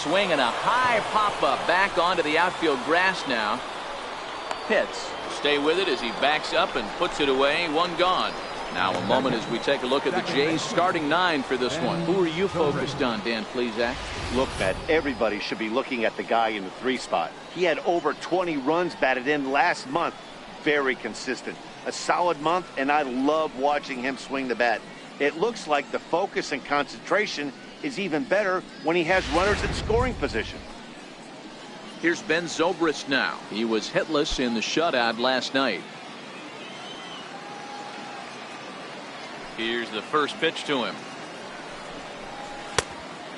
swing and a high pop-up back onto the outfield grass now. Hits. Stay with it as he backs up and puts it away. One gone. Now a moment as we take a look at the Jays starting 9 for this one. Who are you focused on, Dan Plesac? Look, Matt, everybody should be looking at the guy in the 3 spot. He had over 20 runs batted in last month. Very consistent. A solid month, and I love watching him swing the bat. It looks like the focus and concentration is even better when he has runners in scoring position. Here's Ben Zobrist now. He was hitless in the shutout last night. Here's the first pitch to him.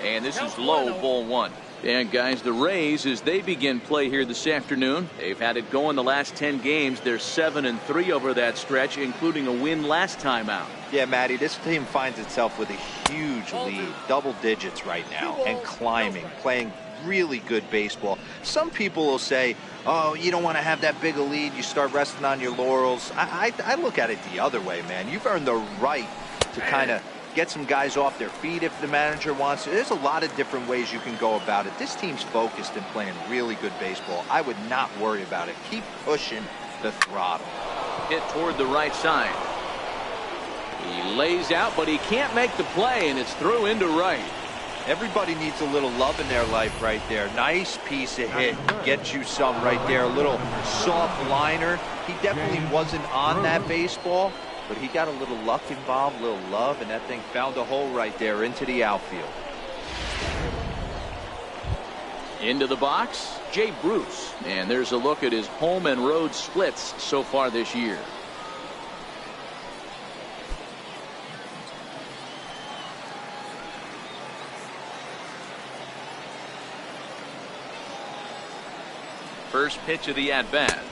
And this is low, ball 1. And guys, the Rays, as they begin play here this afternoon, they've had it going the last 10 games. They're 7-3 over that stretch, including a win last time out. Yeah, Matty, this team finds itself with a huge lead, double digits right now, and climbing, playing really good baseball. Some people will say, oh, you don't want to have that big a lead, you start resting on your laurels. I look at it the other way, man. You've earned the right to kind of get some guys off their feet if the manager wants to. There's a lot of different ways you can go about it. This team's focused and playing really good baseball. I would not worry about it. Keep pushing the throttle. Hit toward the right side. He lays out, but he can't make the play, and it's through into right. Everybody needs a little love in their life right there. Nice piece of hit. Get you some right there. A little soft liner. He definitely wasn't on that baseball, but he got a little luck involved, a little love, and that thing found a hole right there into the outfield. Into the box, Jay Bruce. And there's a look at his home and road splits so far this year. First pitch of the at-bat.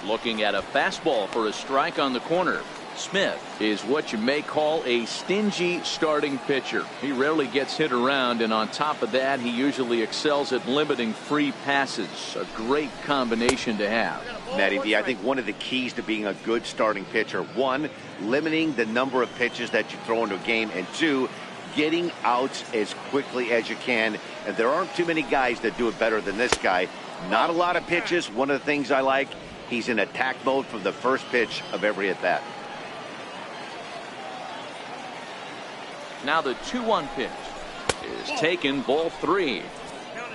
Looking at a fastball for a strike on the corner. Smith is what you may call a stingy starting pitcher. He rarely gets hit around, and on top of that, he usually excels at limiting free passes. A great combination to have. Matty V, I think one of the keys to being a good starting pitcher, 1, limiting the number of pitches that you throw into a game, and 2, getting outs as quickly as you can. And there aren't too many guys that do it better than this guy. Not a lot of pitches. One of the things I like, he's in attack mode from the first pitch of every at-bat. Now the 2-1 pitch is taken, ball 3.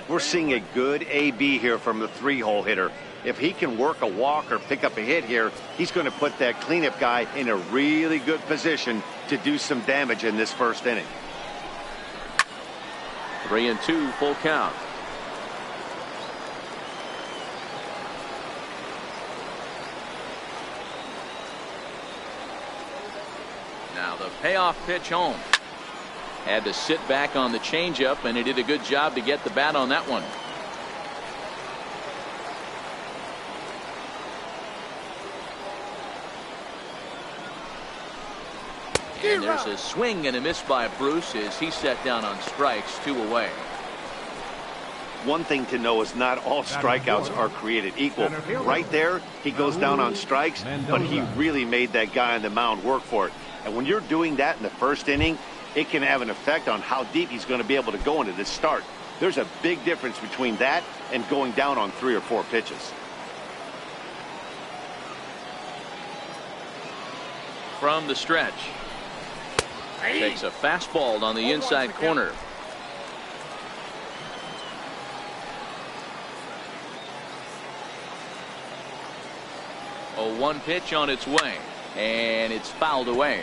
We're seeing a good AB here from the 3-hole hitter. If he can work a walk or pick up a hit here, he's going to put that cleanup guy in a really good position to do some damage in this first inning. 3-2, full count. Now the payoff pitch home. Had to sit back on the changeup, and he did a good job to get the bat on that one. And there's a swing and a miss by Bruce as he set down on strikes, 2 away. One thing to know is not all strikeouts are created equal. Right there, he goes down on strikes, but he really made that guy on the mound work for it. And when you're doing that in the first inning, it can have an effect on how deep he's going to be able to go into this start. There's a big difference between that and going down on 3 or 4 pitches. From the stretch. Takes a fastball on the inside corner. A 1 pitch on its way, and it's fouled away.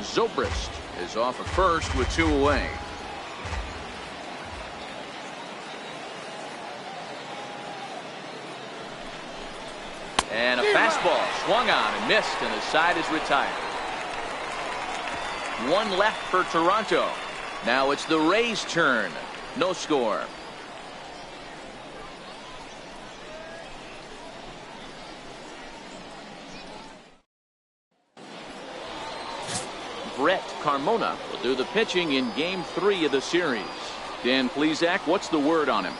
Zobrist is off at first with 2 away. And a fastball swung on and missed, and the side is retired. 1 left for Toronto. Now it's the Rays' turn. No score. Brett Carmona will do the pitching in Game 3 of the series. Dan Plesac, what's the word on him?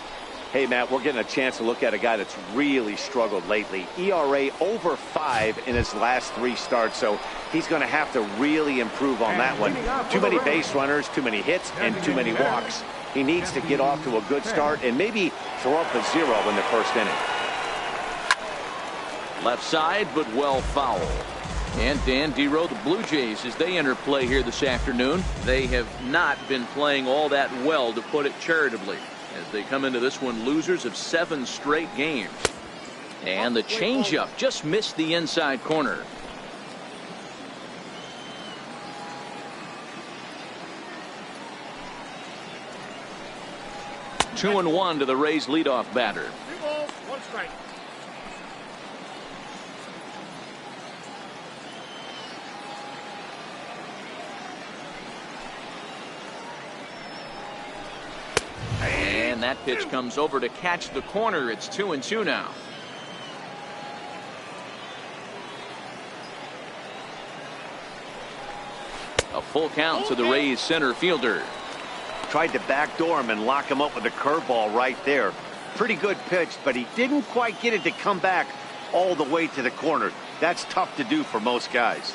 Hey, Matt, we're getting a chance to look at a guy that's really struggled lately. ERA over 5 in his last 3 starts, so he's going to have to really improve on that one. Too many base runners, too many hits, and too many walks. He needs to get off to a good start and maybe throw up a 0 in the first inning. Left side, but well foul. And Dan Dero, the Blue Jays, as they enter play here this afternoon, they have not been playing all that well, to put it charitably, as they come into this one losers of 7 straight games. And the changeup just missed the inside corner. Two and one to the Rays leadoff batter. 3 balls, 1 strike. And that pitch comes over to catch the corner. It's 2-2 now. A full count to the Rays center fielder. Tried to backdoor him and lock him up with a curveball right there. Pretty good pitch, but he didn't quite get it to come back all the way to the corner. That's tough to do for most guys.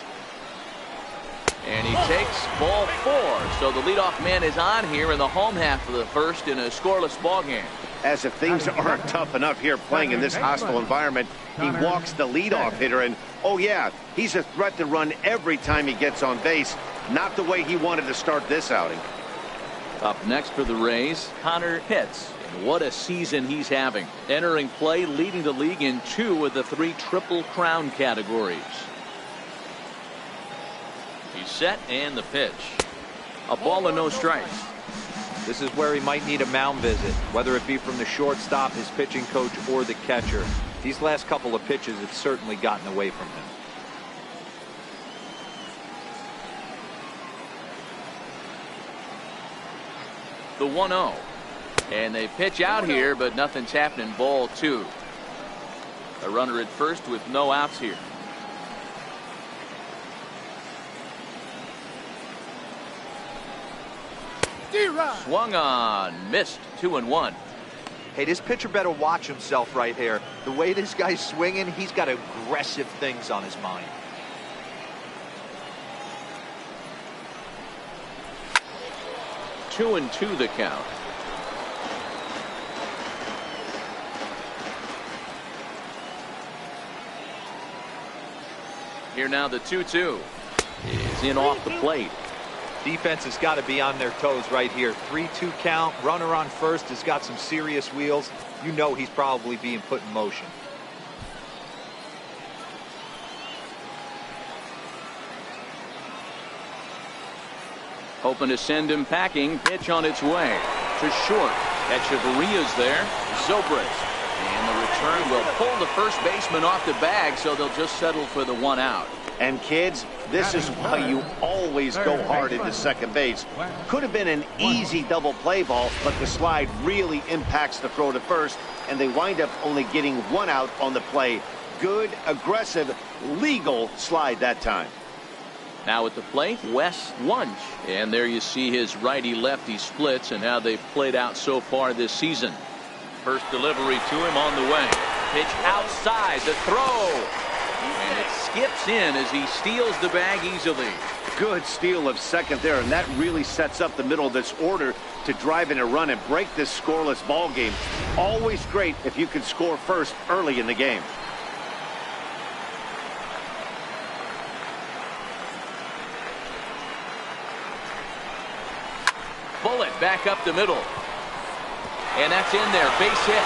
And he takes ball 4. So the leadoff man is on here in the home half of the first in a scoreless ball game. As if things aren't tough enough here playing in this hostile environment, he walks the leadoff hitter, and oh yeah, he's a threat to run every time he gets on base. Not the way he wanted to start this outing. Up next for the Rays, Connor Pitts. And what a season he's having. Entering play, leading the league in 2 of the 3 Triple Crown categories. He's set, and the pitch. A ball and no strikes. This is where he might need a mound visit, whether it be from the shortstop, his pitching coach, or the catcher. These last couple of pitches have certainly gotten away from him. The 1-0. And they pitch out here, but nothing's happening. Ball 2. A runner at first with no outs here. Swung on, missed. 2-1. Hey, this pitcher better watch himself right here. The way this guy's swinging, he's got aggressive things on his mind. Two and 2 the count. Here now the 2-2 is in off the plate. Defense has got to be on their toes right here. 3-2 count. Runner on first has got some serious wheels. You know he's probably being put in motion. Hoping to send him packing. Pitch on its way to short. Echeverria's there. Zobrist. And the return will pull the first baseman off the bag, so they'll just settle for the 1 out. And kids, this is why you always go hard into second base. Could have been an easy double play ball, but the slide really impacts the throw to first, and they wind up only getting 1 out on the play. Good, aggressive, legal slide that time. Now at the plate, Wes Wunsch. And there you see his righty-lefty splits and how they've played out so far this season. First delivery to him on the way. Pitch outside, the throw. And it skips in as he steals the bag easily. Good steal of second there, and that really sets up the middle of this order to drive in a run and break this scoreless ball game. Always great if you can score first early in the game. Bullet back up the middle. And that's in there. Base hit.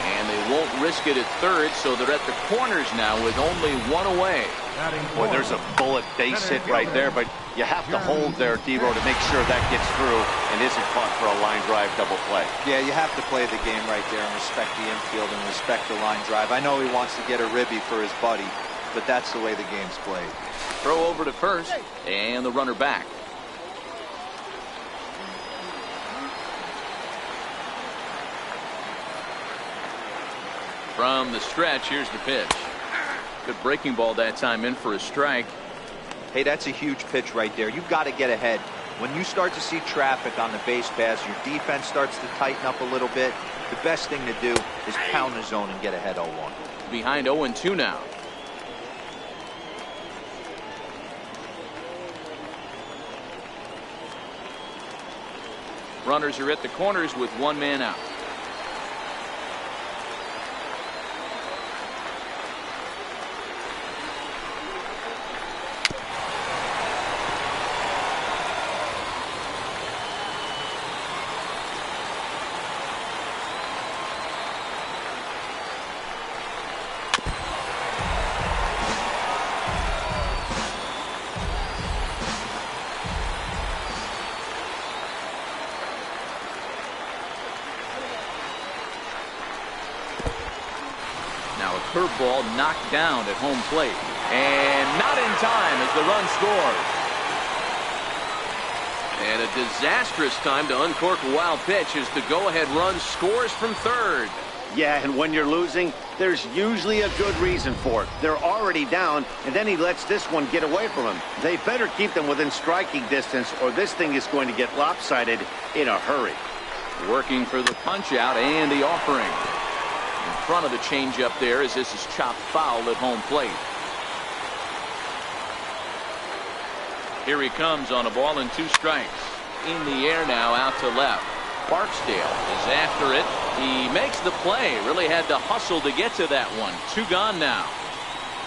And they won't risk it at third, so they're at the corners now with only 1 away. Boy, there's a bullet base hit right there, but you have to hold there, Dero, to make sure that gets through and isn't caught for a line drive double play. Yeah, you have to play the game right there and respect the infield and respect the line drive. I know he wants to get a ribby for his buddy, but that's the way the game's played. Throw over to first, and the runner back. From the stretch, here's the pitch. Good breaking ball that time, in for a strike. Hey, that's a huge pitch right there. You've got to get ahead. When you start to see traffic on the base paths, your defense starts to tighten up a little bit. The best thing to do is pound the zone and get ahead 0-1. Behind 0-2 now. Runners are at the corners with one man out. Curveball knocked down at home plate, and not in time as the run scores. And a disastrous time to uncork a wild pitch as the go-ahead run scores from third. Yeah, and when you're losing, there's usually a good reason for it. They're already down, and then he lets this one get away from him. They better keep them within striking distance, or this thing is going to get lopsided in a hurry. Working for the punch out and the offering. In front of the changeup there as this is chopped foul at home plate. Here he comes on a ball and 2 strikes. In the air now, out to left. Barksdale is after it. He makes the play. Really had to hustle to get to that one. 2 gone now.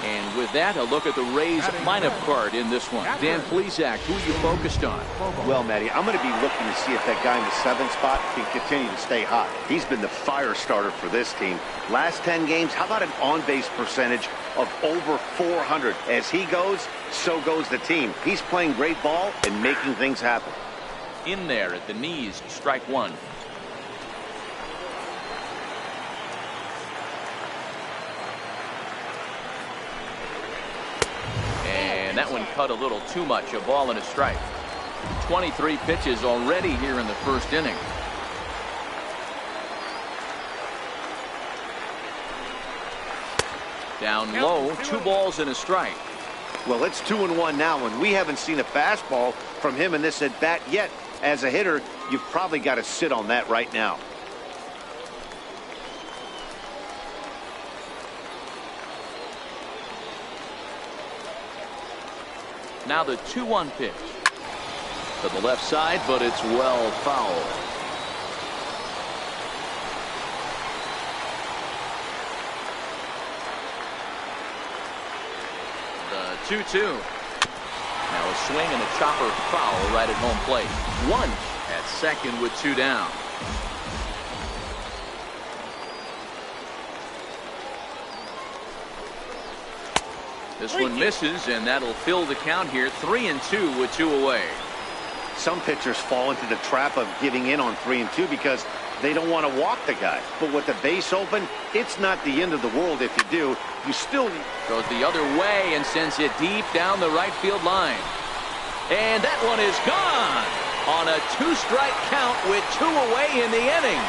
And with that, a look at the Rays lineup card in this one. Dan Plesac, who are you focused on? Well, Matty, I'm going to be looking to see if that guy in the 7th spot can continue to stay hot. He's been the fire starter for this team. Last 10 games, how about an on-base percentage of over 400? As he goes, so goes the team. He's playing great ball and making things happen. In there at the knees, strike 1. And that one cut a little too much. A ball and a strike. 23 pitches already here in the first inning. Down low, 2 balls and a strike. Well, it's 2-1 now, and we haven't seen a fastball from him in this at bat yet. As a hitter, you've probably got to sit on that right now. Now the 2-1 pitch to the left side, but it's well foul. The 2-2. Now a swing and a chopper foul right at home plate. 1 at second with 2 down. This one misses, and that'll fill the count here. 3-2 with 2 away. Some pitchers fall into the trap of giving in on 3-2 because they don't want to walk the guy. But with the base open, it's not the end of the world if you do. You still goes the other way and sends it deep down the right field line. And that one is gone on a 2-strike count with 2 away in the inning.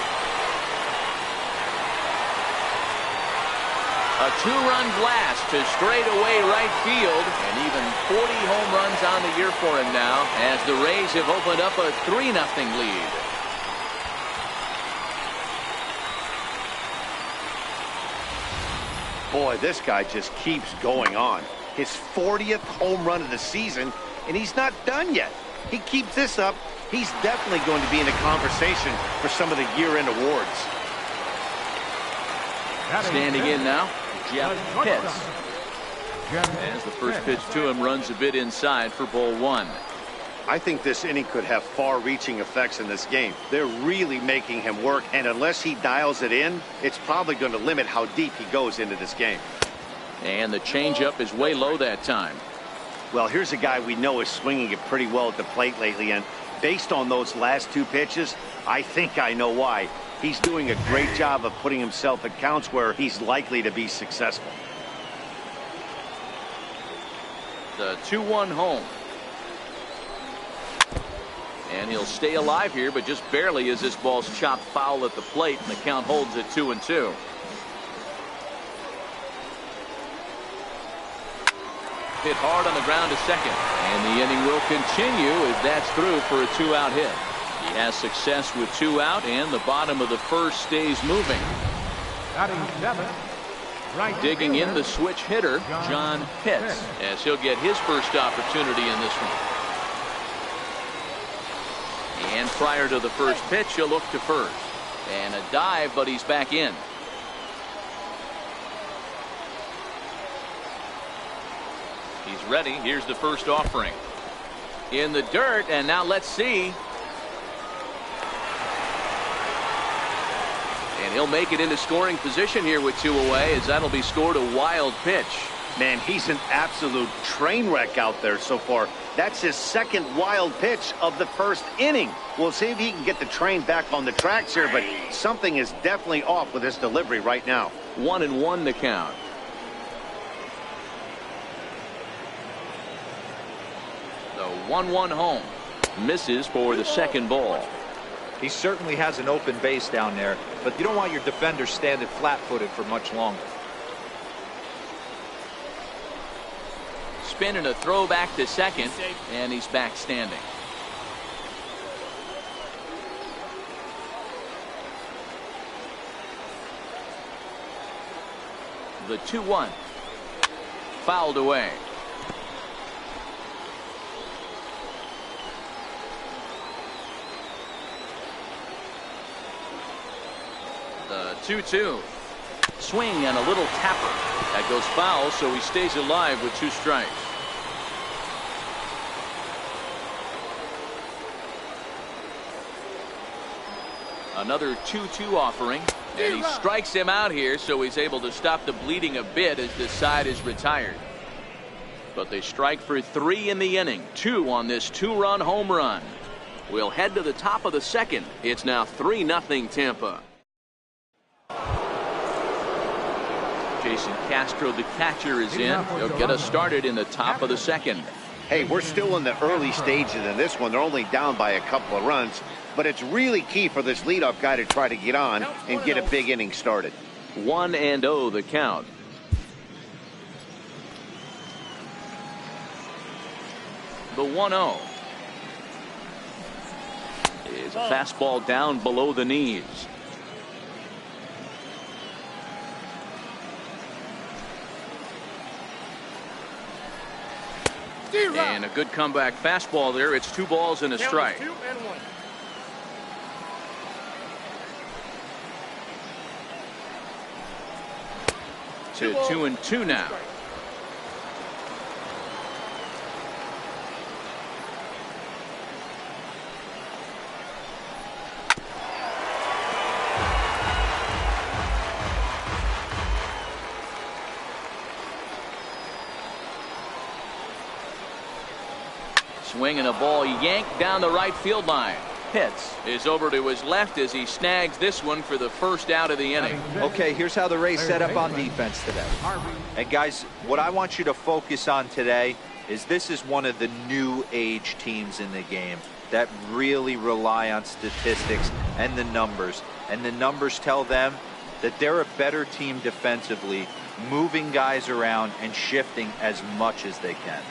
A 2-run blast to straightaway right field, and even 40 home runs on the year for him now as the Rays have opened up a 3-0 lead. Boy, this guy just keeps going on. His 40th home run of the season, and he's not done yet. He keeps this up, he's definitely going to be in the conversation for some of the year-end awards. Standing in now, Jeff Pitts. As the first pitch to him runs a bit inside for ball 1. I think this inning could have far-reaching effects in this game. They're really making him work, and unless he dials it in, it's probably going to limit how deep he goes into this game. And the changeup is way low that time. Well, here's a guy we know is swinging it pretty well at the plate lately, and based on those last 2 pitches, I think I know why. He's doing a great job of putting himself at counts where he's likely to be successful. The 2-1 home. And he'll stay alive here, but just barely as this ball's chopped foul at the plate, and the count holds at 2-2. Hit hard on the ground to second, and the inning will continue as that's through for a 2-out hit. He has success with 2 out, and the bottom of the first stays moving. Digging in the switch hitter, John Pitts, as he'll get his first opportunity in this one. And Prior to the first pitch, he'll look to first. And a dive, but he's back in. He's ready. Here's the first offering. In the dirt, and now let's see. And he'll make it into scoring position here with 2 away, as that'll be scored a wild pitch. Man, he's an absolute train wreck out there so far. That's his second wild pitch of the first inning. We'll see if he can get the train back on the tracks here, but something is definitely off with his delivery right now. 1-1 to count. The 1-1 home. Misses for the second ball. He certainly has an open base down there, but you don't want your defender standing flat-footed for much longer. Spin and a throw back to second, and he's back standing. The 2-1. Fouled away. The 2-2. Swing and a little tapper. That goes foul, so he stays alive with 2 strikes. Another 2-2 offering, and he strikes him out here, so he's able to stop the bleeding a bit as the side is retired. But they strike for 3 in the inning, 2 on this 2-run home run. We'll head to the top of the second. It's now 3-0 Tampa. Jason Castro, the catcher, is in. He'll get us started in the top of the second. Hey, we're still in the early stages in this one. They're only down by a couple of runs, but it's really key for this leadoff guy to try to get on and get a big inning started. 1-0 the count. The 1-0 is a fastball down below the knees. And a good comeback fastball there. It's 2 balls and a strike. 2-1. To 2-2 now. Swing and a ball yanked down the right field line. Pitts is over to his left as he snags this one for the first out of the inning. Okay, here's how the Rays set up on defense today. And guys, what I want you to focus on today is this is one of the new age teams in the game that really rely on statistics and the numbers. And the numbers tell them that they're a better team defensively, moving guys around and shifting as much as they can.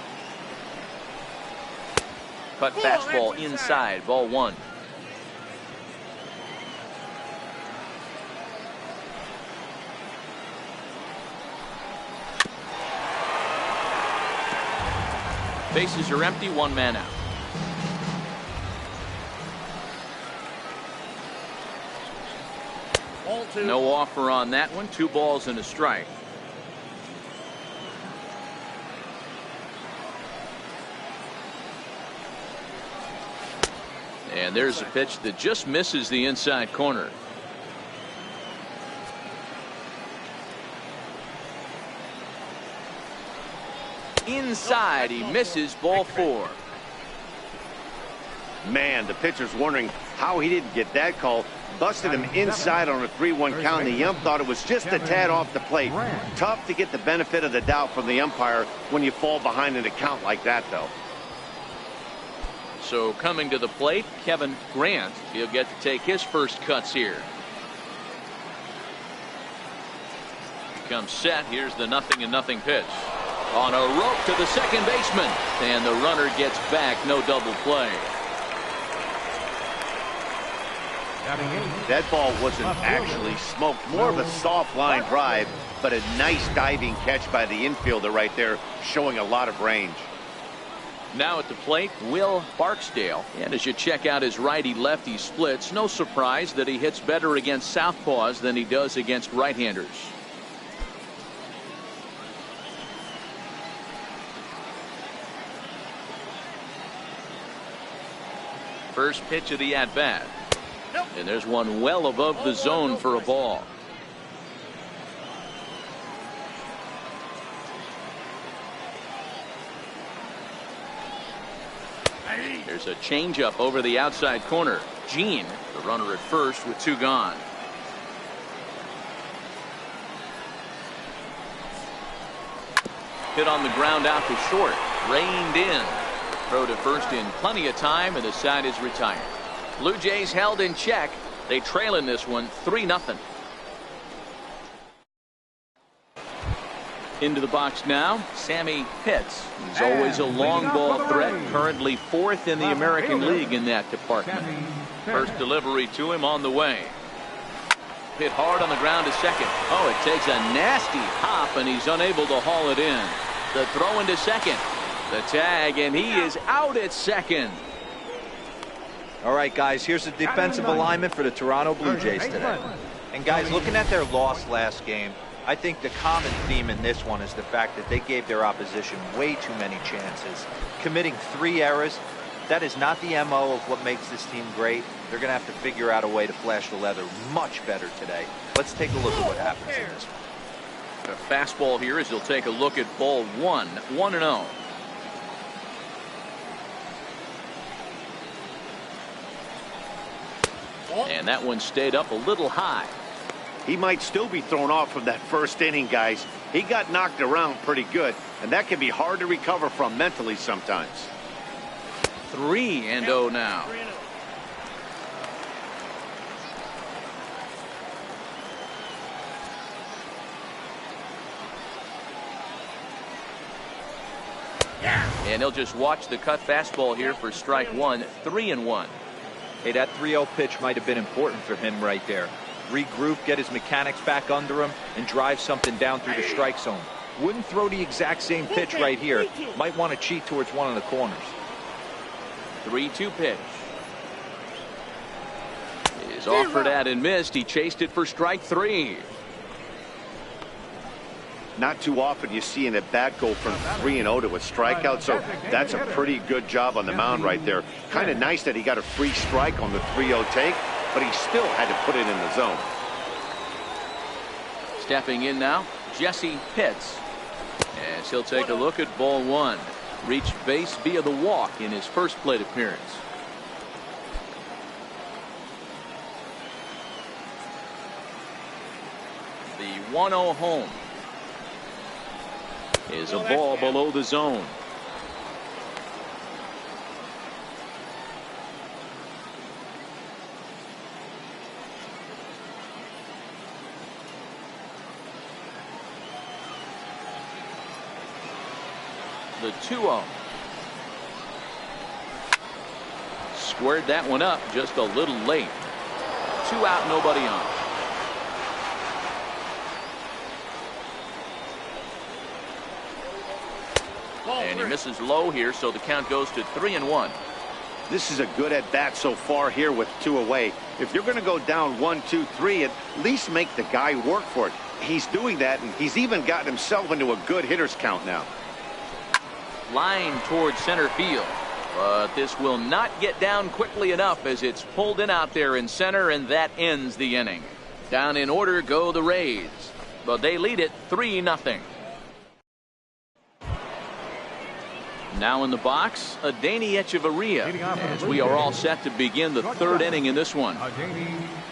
Cut fastball inside, ball 1. Bases are empty, 1 man out. No offer on that one. 2 balls and a strike. And there's a pitch that just misses the inside corner. Inside, he misses, ball 4. Man, the pitcher's wondering how he didn't get that call. Busted him inside on a 3-1 count. The ump thought it was just a tad off the plate. Tough to get the benefit of the doubt from the umpire when you fall behind in a count like that, though. So coming to the plate, Kevin Grant. He'll get to take his first cuts here. Comes set. Here's the 0-0 pitch. On a rope to the second baseman. And the runner gets back. No double play. That ball wasn't actually smoked. More of a soft line drive, but a nice diving catch by the infielder right there, showing a lot of range. Now at the plate, Will Barksdale. And as you check out his righty-lefty splits, no surprise that he hits better against southpaws than he does against right-handers. First pitch of the at-bat. And there's one well above the zone for a ball. There's a changeup over the outside corner. Gene, the runner at first with 2 gone. Hit on the ground out to short. Reined in. Throw to first in plenty of time, and the side is retired. Blue Jays held in check. They trail in this one 3-0. Into the box now, Sammy Pitts. He's always a long ball threat, currently 4th in the American League in that department. First delivery to him on the way. Hit hard on the ground to second. Oh, it takes a nasty hop, and he's unable to haul it in. The throw into second. The tag, and he is out at second. All right, guys, here's the defensive alignment for the Toronto Blue Jays today. And guys, looking at their loss last game, I think the common theme in this one is the fact that they gave their opposition way too many chances, committing 3 errors. That is not the MO of what makes this team great. They're going to have to figure out a way to flash the leather much better today. Let's take a look at what happens in this one. A fastball here as he'll take a look at ball 1, 1-0. And that one stayed up a little high. He might still be thrown off from that first inning, guys. He got knocked around pretty good, and that can be hard to recover from mentally sometimes. 3-0 now. And he'll just watch the cut fastball here for strike 1, 3-1. Hey, that 3-0 pitch might have been important for him right there. Regroup, get his mechanics back under him, and drive something down through the strike zone. Wouldn't throw the exact same pitch right here. Might want to cheat towards one of the corners. 3-2 pitch. Is offered at and missed. He chased it for strike 3. Not too often you see an at-bat go from 3-0 to a strikeout, so that's a pretty good job on the mound right there. Kind of nice that he got a free strike on the 3-0 take, but he still had to put it in the zone. Stepping in now, Jesse Pitts. As he'll take a look at ball 1. Reached base via the walk in his first plate appearance. The 1-0 home is a ball below the zone. The 2-0. Squared that one up just a little late. 2 out, nobody on. And he misses low here, so the count goes to 3-1. This is a good at-bat so far here with 2 away. If you're going to go down 1, 2, 3, at least make the guy work for it. He's doing that, and he's even gotten himself into a good hitter's count now. Line towards center field, but this will not get down quickly enough as it's pulled in out there in center, and that ends the inning. Down in order go the Rays, but they lead it 3-0. Now in the box, Adeiny Hechavarria, as we are all set to begin the 3rd inning in this one.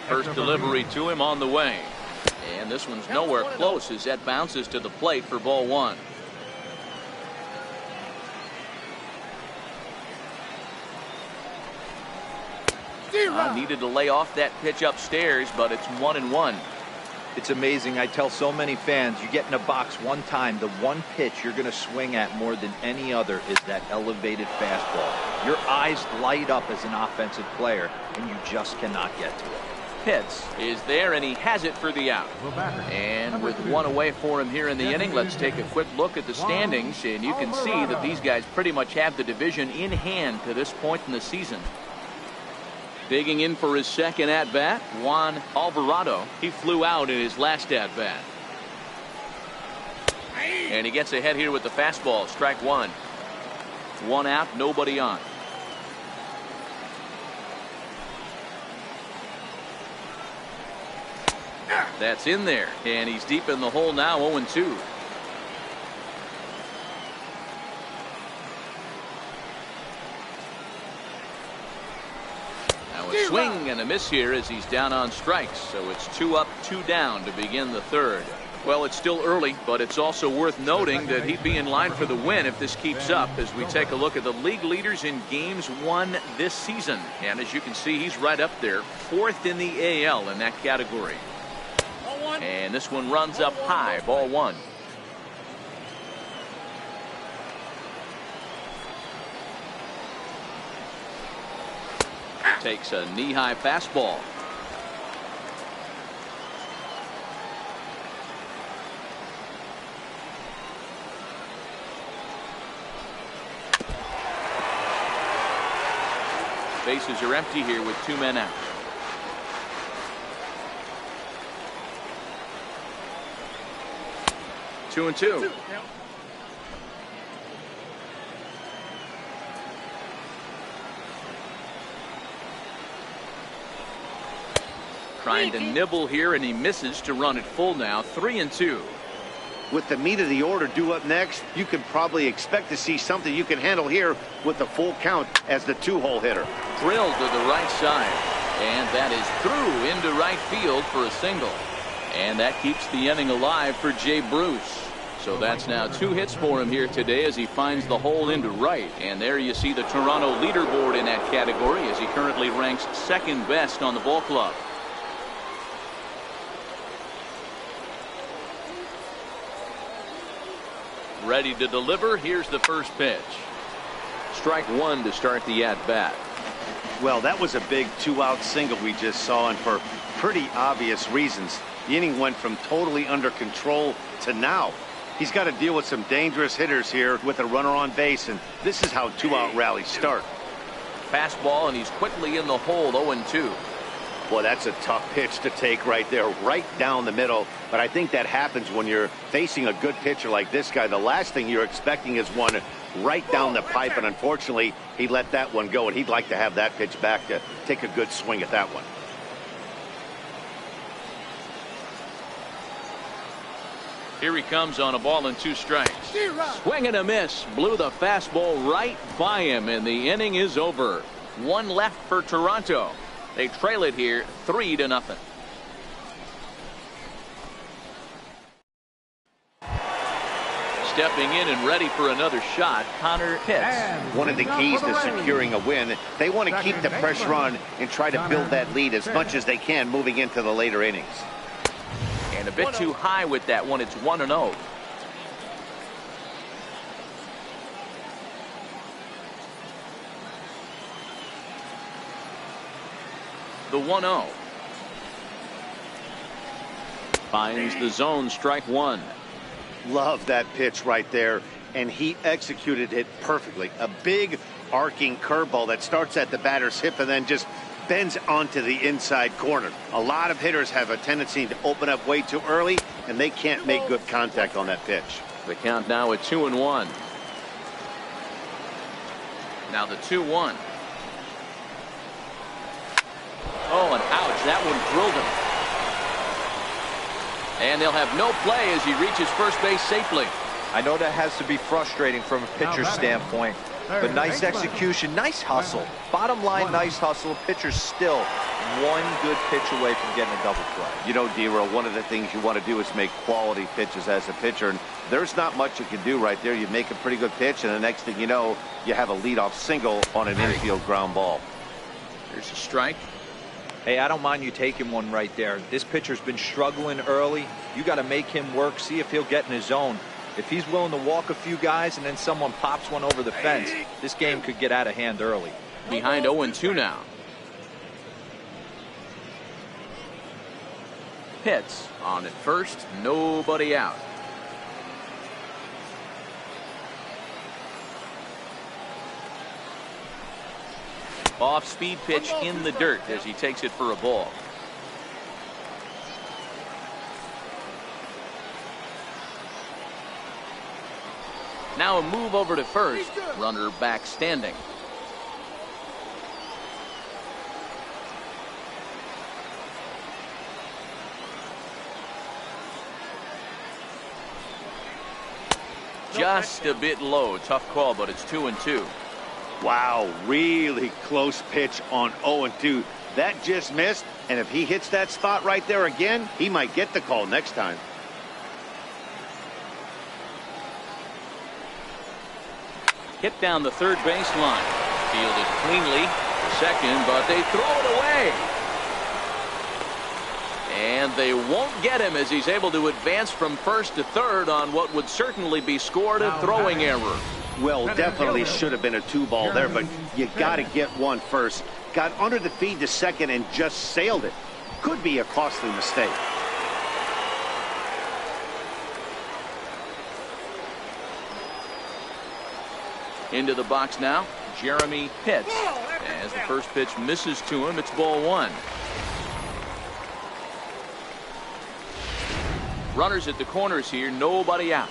First delivery to him on the way, and this one's nowhere close as that bounces to the plate for ball 1. Needed to lay off that pitch upstairs, but it's 1-1. It's amazing. I tell so many fans, you get in a box one time, the one pitch you're going to swing at more than any other is that elevated fastball. Your eyes light up as an offensive player, and you just cannot get to it. Pitts is there, and he has it for the out. And with one away for him here in the inning, let's take a quick look at the standings, and you can see that these guys pretty much have the division in hand to this point in the season. Digging in for his second at-bat, Juan Alvarado. He flew out in his last at-bat. And he gets ahead here with the fastball. Strike one. One out, nobody on. That's in there, and he's deep in the hole now, 0-2. Now a swing and a miss here as he's down on strikes, so it's 2 up, 2 down to begin the third. Well, it's still early, but it's also worth noting that he'd be in line for the win if this keeps up as we take a look at the league leaders in games won this season. And as you can see, he's right up there, 4th in the AL in that category. And this one runs up high, ball one. Takes a knee-high fastball. Bases are empty here with 2 men out. Two and two. Trying to nibble here, and he misses to run it full now. 3-2. With the meat of the order due up next, you can probably expect to see something you can handle here with the full count as the 2-hole hitter. Drilled to the right side, and that is through into right field for a single. And that keeps the inning alive for Jay Bruce. So that's now 2 hits for him here today as he finds the hole into right. And there you see the Toronto leaderboard in that category as he currently ranks 2nd best on the ball club. Ready to deliver. Here's the first pitch. Strike one to start the at-bat. Well, that was a big 2-out single we just saw, and for pretty obvious reasons. The inning went from totally under control to now. He's got to deal with some dangerous hitters here with a runner on base, and this is how 2-out rallies start. Fastball, and he's quickly in the hole, 0-2. Boy, that's a tough pitch to take right there, right down the middle. But I think that happens when you're facing a good pitcher like this guy. The last thing you're expecting is one right down the pipe, and unfortunately, he let that one go, and he'd like to have that pitch back to take a good swing at that one. Here he comes on a ball and 2 strikes. Swing and a miss. Blew the fastball right by him, and the inning is over. 1 left for Toronto. They trail it here 3-0. Stepping in and ready for another shot, Connor Pitts. One of the keys to securing a win, they want to keep the pressure on and try to build that lead as much as they can moving into the later innings. And a bit too high with that one. It's 1-0. The 1-0. Finds the zone, strike one. Love that pitch right there, and he executed it perfectly. A big arcing curveball that starts at the batter's hip and then just bends onto the inside corner. A lot of hitters have a tendency to open up way too early, and they can't make good contact on that pitch. The count now at 2-1. Now the 2-1. Oh, and ouch, that one drilled him. And they'll have no play as he reaches first base safely. I know that has to be frustrating from a pitcher's standpoint, but nice execution, nice hustle. Bottom line, nice hustle. Pitcher's still one good pitch away from getting a double play. You know, D-Roll, one of the things you want to do is make quality pitches as a pitcher, and there's not much you can do right there. You make a pretty good pitch, and the next thing you know, you have a leadoff single on an infield ground ball. Here's a strike. Hey, I don't mind you taking one right there. This pitcher's been struggling early. You got to make him work, see if he'll get in his zone. If he's willing to walk a few guys and then someone pops one over the fence, this game could get out of hand early. Behind 0-2 now. Pitts on at first, nobody out. Off-speed pitch in the dirt as he takes it for a ball. Now a move over to first. Runner back standing. Just a bit low. Tough call, but it's 2-2. Wow, really close pitch on 0-2. That just missed, and if he hits that spot right there again, he might get the call next time. Hit down the third baseline. Fielded cleanly. Second, but they throw it away. And they won't get him as he's able to advance from first to third on what would certainly be scored a throwing error. Well, definitely should have been a 2-ball there, but you got to get one first. Got under the feed to second and just sailed it. Could be a costly mistake. Into the box now, Jeremy Pitts. As the first pitch misses to him, it's ball one. Runners at the corners here, nobody out.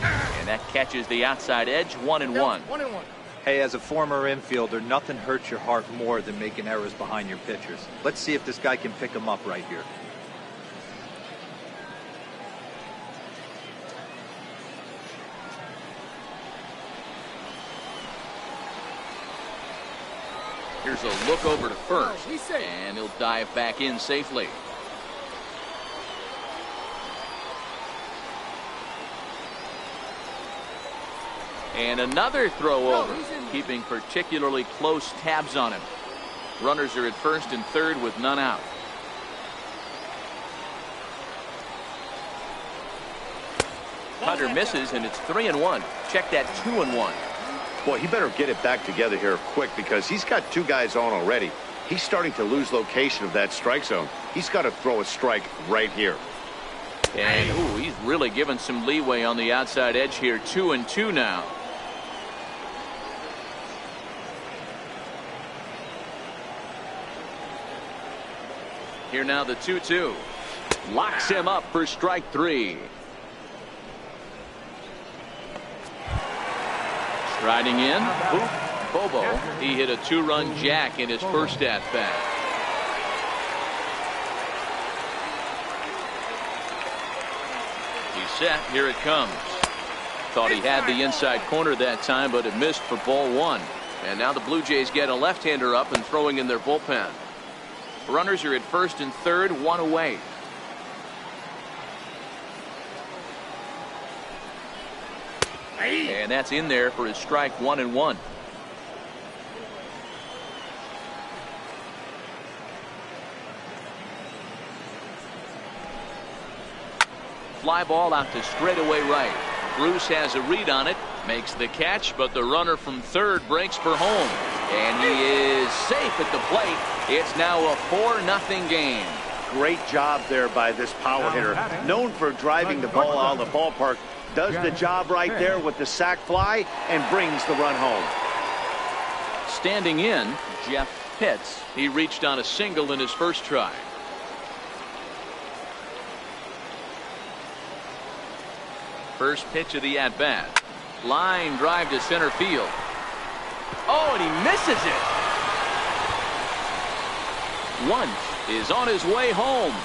And that catches the outside edge, 1-1. Hey, as a former infielder, nothing hurts your heart more than making errors behind your pitchers. Let's see if this guy can pick them up right here. Here's a look over to first, and he'll dive back in safely. And another throw over, keeping particularly close tabs on him. Runners are at first and third with none out. Cutter misses, and it's 3-1. Check that 2-1. Boy, he better get it back together here quick because he's got two guys on already. He's starting to lose location of that strike zone. He's got to throw a strike right here. And ooh, he's really given some leeway on the outside edge here. 2-2 now. Here now the 2-2. Locks him up for strike three. Striding in, Bobo. He hit a two-run jack in his first at-bat. He's set. Here it comes. Thought he had the inside corner that time, but it missed for ball one. And now the Blue Jays get a left-hander up and throwing in their bullpen. Runners are at first and third, one away. And that's in there for his strike, 1-1. Fly ball out to straightaway right. Bruce has a read on it, makes the catch, but the runner from third breaks for home. And he is safe at the plate. It's now a 4-0 game. Great job there by this power hitter. Known for driving the ball out of the ballpark. Does the job right there with the sac fly and brings the run home. Standing in, Jeff Pitts. He reached on a single in his first try. First pitch of the at-bat. Line drive to center field. Oh, and he misses it. Wundt is on his way home.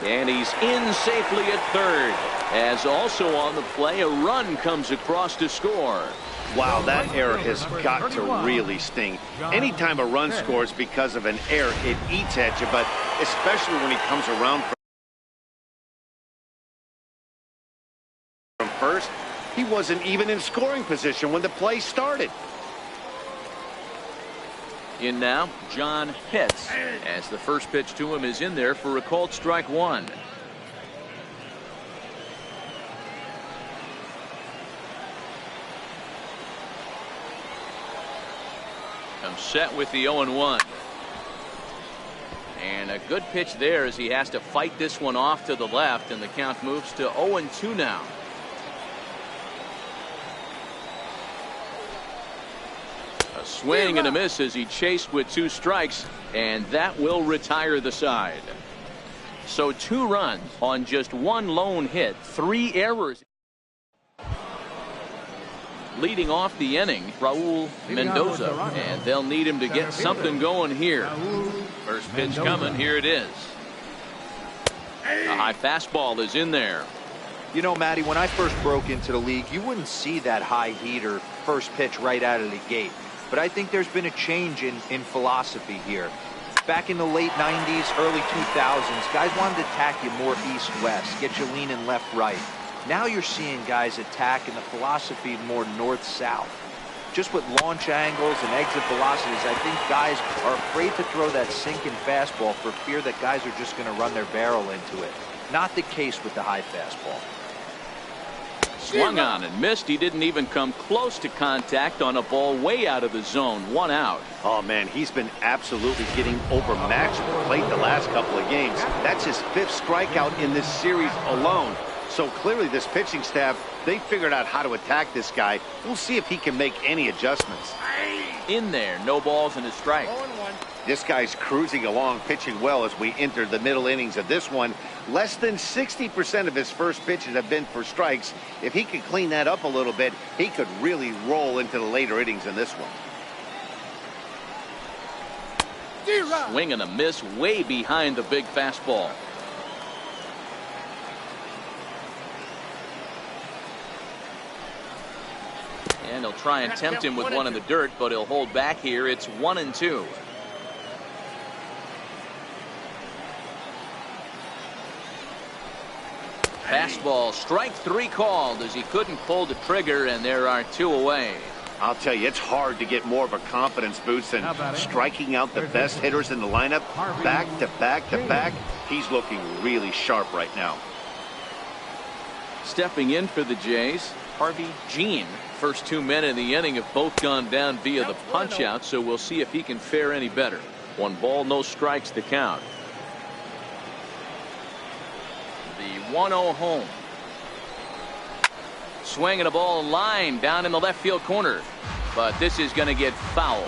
And he's in safely at third. As also on the play, a run comes across to score. Wow, that error has got to really sting. Anytime a run scores because of an error, it eats at you, but especially when he comes around from first, he wasn't even in scoring position when the play started. In now, John Pitts, as the first pitch to him is in there for a called strike one. I'm set with the 0-1. And a good pitch there as he has to fight this one off to the left, and the count moves to 0-2 now. A swing and a miss as he chased with 2 strikes, and that will retire the side. So 2 runs on just 1 lone hit, 3 errors. Leading off the inning, Raul Mendoza, and they'll need him to get something going here. First pitch coming, here it is. A high fastball is in there. You know, Matty, when I first broke into the league, you wouldn't see that high heater first pitch right out of the gate. But I think there's been a change in philosophy here. Back in the late 90s, early 2000s, guys wanted to attack you more east-west, get you leaning left-right. Now you're seeing guys attack in the philosophy more north-south. Just with launch angles and exit velocities, I think guys are afraid to throw that sinking fastball for fear that guys are just going to run their barrel into it. Not the case with the high fastball. Swung on and missed. He didn't even come close to contact on a ball way out of the zone. 1 out. Oh, man, he's been absolutely getting overmatched at the plate the last couple of games. That's his 5th strikeout in this series alone. So clearly this pitching staff, they figured out how to attack this guy. We'll see if he can make any adjustments. In there, no balls and a strike. This guy's cruising along, pitching well as we enter the middle innings of this one. Less than 60% of his first pitches have been for strikes. If he could clean that up a little bit, he could really roll into the later innings in this one. Swing and a miss way behind the big fastball. And he'll try and tempt him with one in the dirt, but he'll hold back here. It's 1-2. Fastball, strike 3 called as he couldn't pull the trigger, and there are 2 away. I'll tell you, it's hard to get more of a confidence boost than striking out the best hitters in the lineup back to back to back. He's looking really sharp right now. Stepping in for the Jays, Harvey Jean. First 2 men in the inning have both gone down via the punch out, so we'll see if he can fare any better. 1 ball, no strikes to count. The 1-0 home. Swinging a ball line down in the left field corner, but this is going to get foul.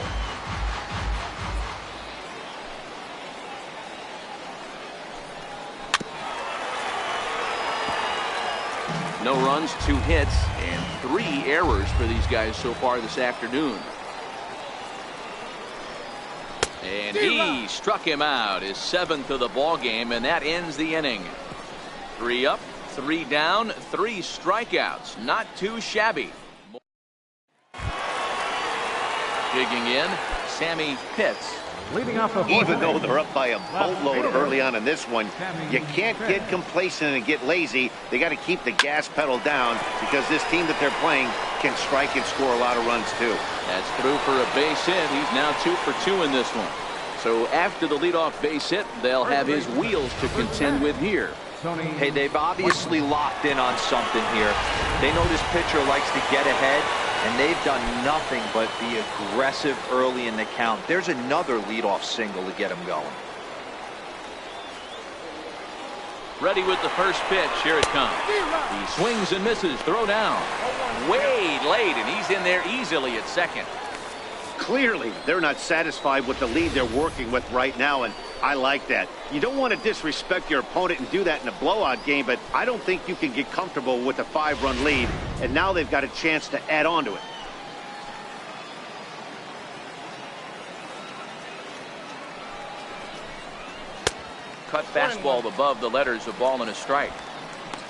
No runs, 2 hits, and 3 errors for these guys so far this afternoon. And he struck him out, his 7th of the ball game, and that ends the inning. 3 up, 3 down, 3 strikeouts. Not too shabby. Digging in, Sammy Pitts. Even though they're up by a boatload early on in this one, you can't get complacent and get lazy. They got to keep the gas pedal down because this team that they're playing can strike and score a lot of runs too. That's through for a base hit. He's now 2 for 2 in this one. So after the leadoff base hit, they'll have his wheels to contend with here. Hey, they've obviously locked in on something here. They know this pitcher likes to get ahead, and they've done nothing but be aggressive early in the count. There's another leadoff single to get him going. Ready with the first pitch. Here it comes. He swings and misses. Throw down. Way late, and he's in there easily at second. Clearly, they're not satisfied with the lead they're working with right now, and I like that. You don't want to disrespect your opponent and do that in a blowout game, but I don't think you can get comfortable with a 5-run lead, and now they've got a chance to add on to it. Cut fastball above the letters, a ball and a strike.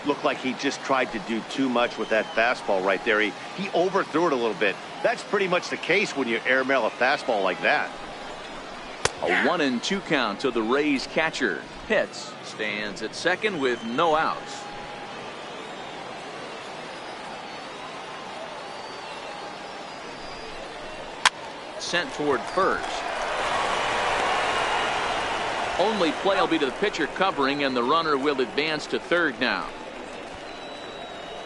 Looked like he just tried to do too much with that fastball right there. He overthrew it a little bit. That's pretty much the case when you airmail a fastball like that. A 1-2 count to the Rays catcher. Pitts stands at second with no outs. Sent toward first. Only play will be to the pitcher covering, and the runner will advance to third now.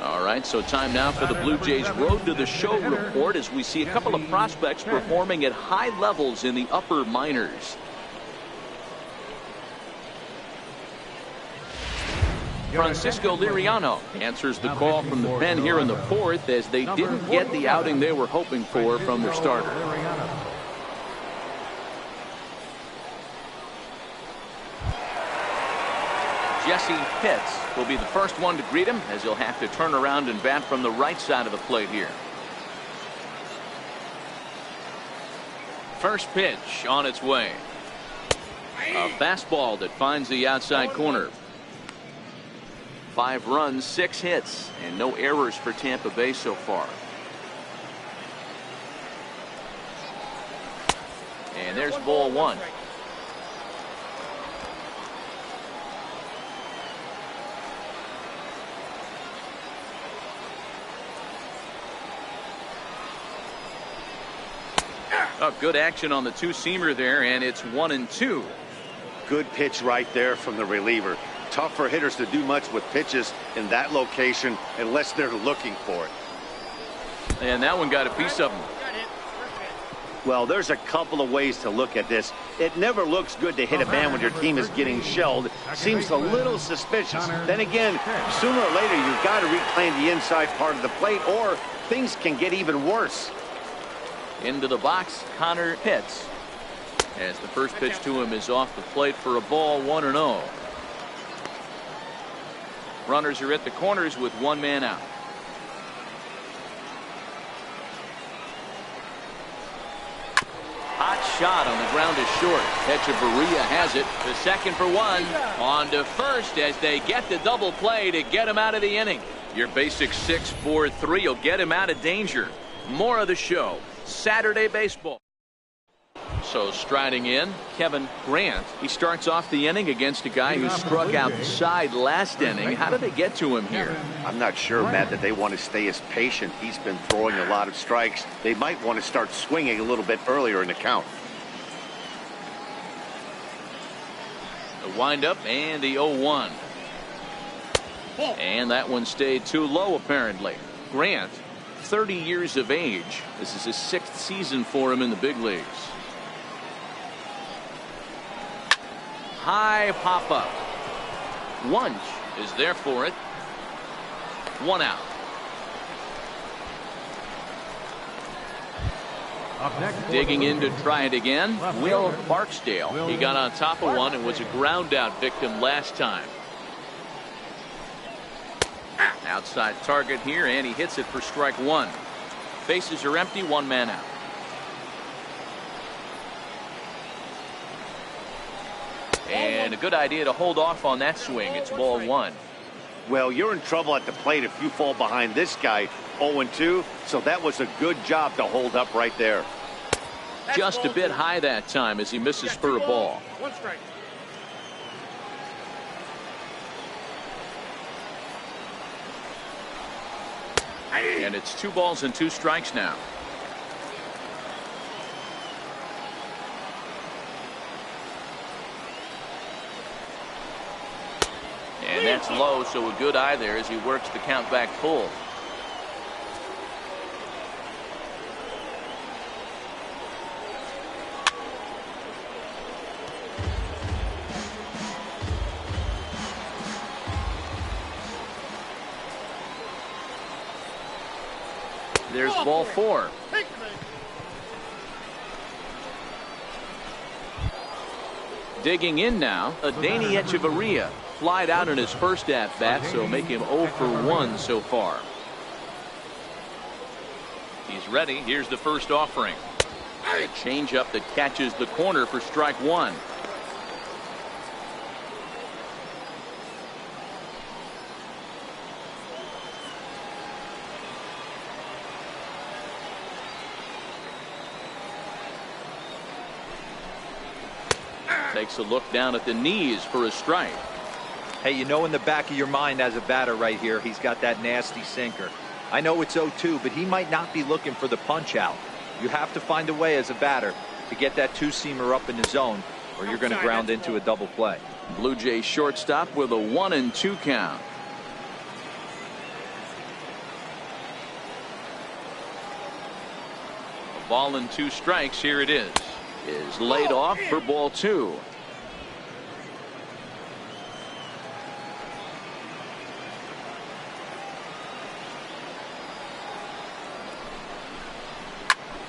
All right, so time now for the Blue Jays Road to the Show report as we see a couple of prospects performing at high levels in the upper minors. Francisco Liriano answers the call from the pen here in the fourth as they didn't get the outing they were hoping for from their starter. Jesse Pitts will be the first one to greet him as he'll have to turn around and bat from the right side of the plate here. First pitch on its way. A fastball that finds the outside corner. 5 runs, 6 hits, and no errors for Tampa Bay so far. And there's ball 1. Oh, good action on the two-seamer there, and it's 1-2. Good pitch right there from the reliever. Tough for hitters to do much with pitches in that location unless they're looking for it. And that one got a piece of him. Well, there's a couple of ways to look at this. It never looks good to hit a man when your team is getting shelled. Seems a little suspicious. Then again, sooner or later, you've got to reclaim the inside part of the plate, or things can get even worse. Into the box, Connor Pitts. As the first pitch to him is off the plate for a ball, 1-0. Runners are at the corners with 1 man out. Hot shot on the ground is short. Hechavarria has it to second for 1. On to first as they get the double play to get him out of the inning. Your basic 6-4-3 will get him out of danger. More of the show. Saturday baseball. So striding in, Kevin Grant. He starts off the inning against a guy who struck outside last inning. How did they get to him here? I'm not sure, Matt, that they want to stay as patient. He's been throwing a lot of strikes. They might want to start swinging a little bit earlier in the count. The windup and the 0-1. And that one stayed too low, apparently. Grant, 30 years of age. This is his 6th season for him in the big leagues. High pop up. Wunsch is there for it. 1 out. Digging in to try it again, Will Barksdale. He got on top of one and was a ground out victim last time. Outside target here, and he hits it for strike 1. Bases are empty, 1 man out. And a good idea to hold off on that swing. It's ball 1. Well, you're in trouble at the plate if you fall behind this guy 0-2, so that was a good job to hold up right there. Just a bit high that time as he misses for a ball. 1 strike. And it's 2 balls and 2 strikes now. And that's low, so a good eye there as he works the count back full. There's ball 4. Digging in now, Adeiny Hechavarria. Flied out in his first at-bat, so make him 0 for 1 so far. He's ready. Here's the first offering. A changeup that catches the corner for strike 1. Takes a look down at the knees for a strike. Hey, you know, in the back of your mind as a batter right here, he's got that nasty sinker. I know it's 0-2, but he might not be looking for the punch out. You have to find a way as a batter to get that two-seamer up in the zone, or you're going to ground into a double play. Blue Jays shortstop with a 1-2 count. Ball and 2 strikes. Here it is laid off for ball 2.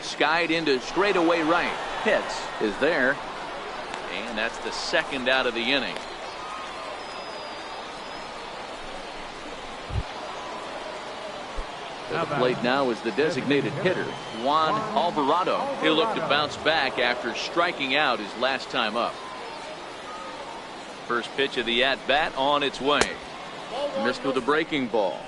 Skied into straightaway right. Pitts is there, and that's the second out of the inning. At the plate now is the designated hitter, Juan Alvarado. He'll look to bounce back after striking out his last time up. First pitch of the at-bat on its way. Missed with a breaking ball.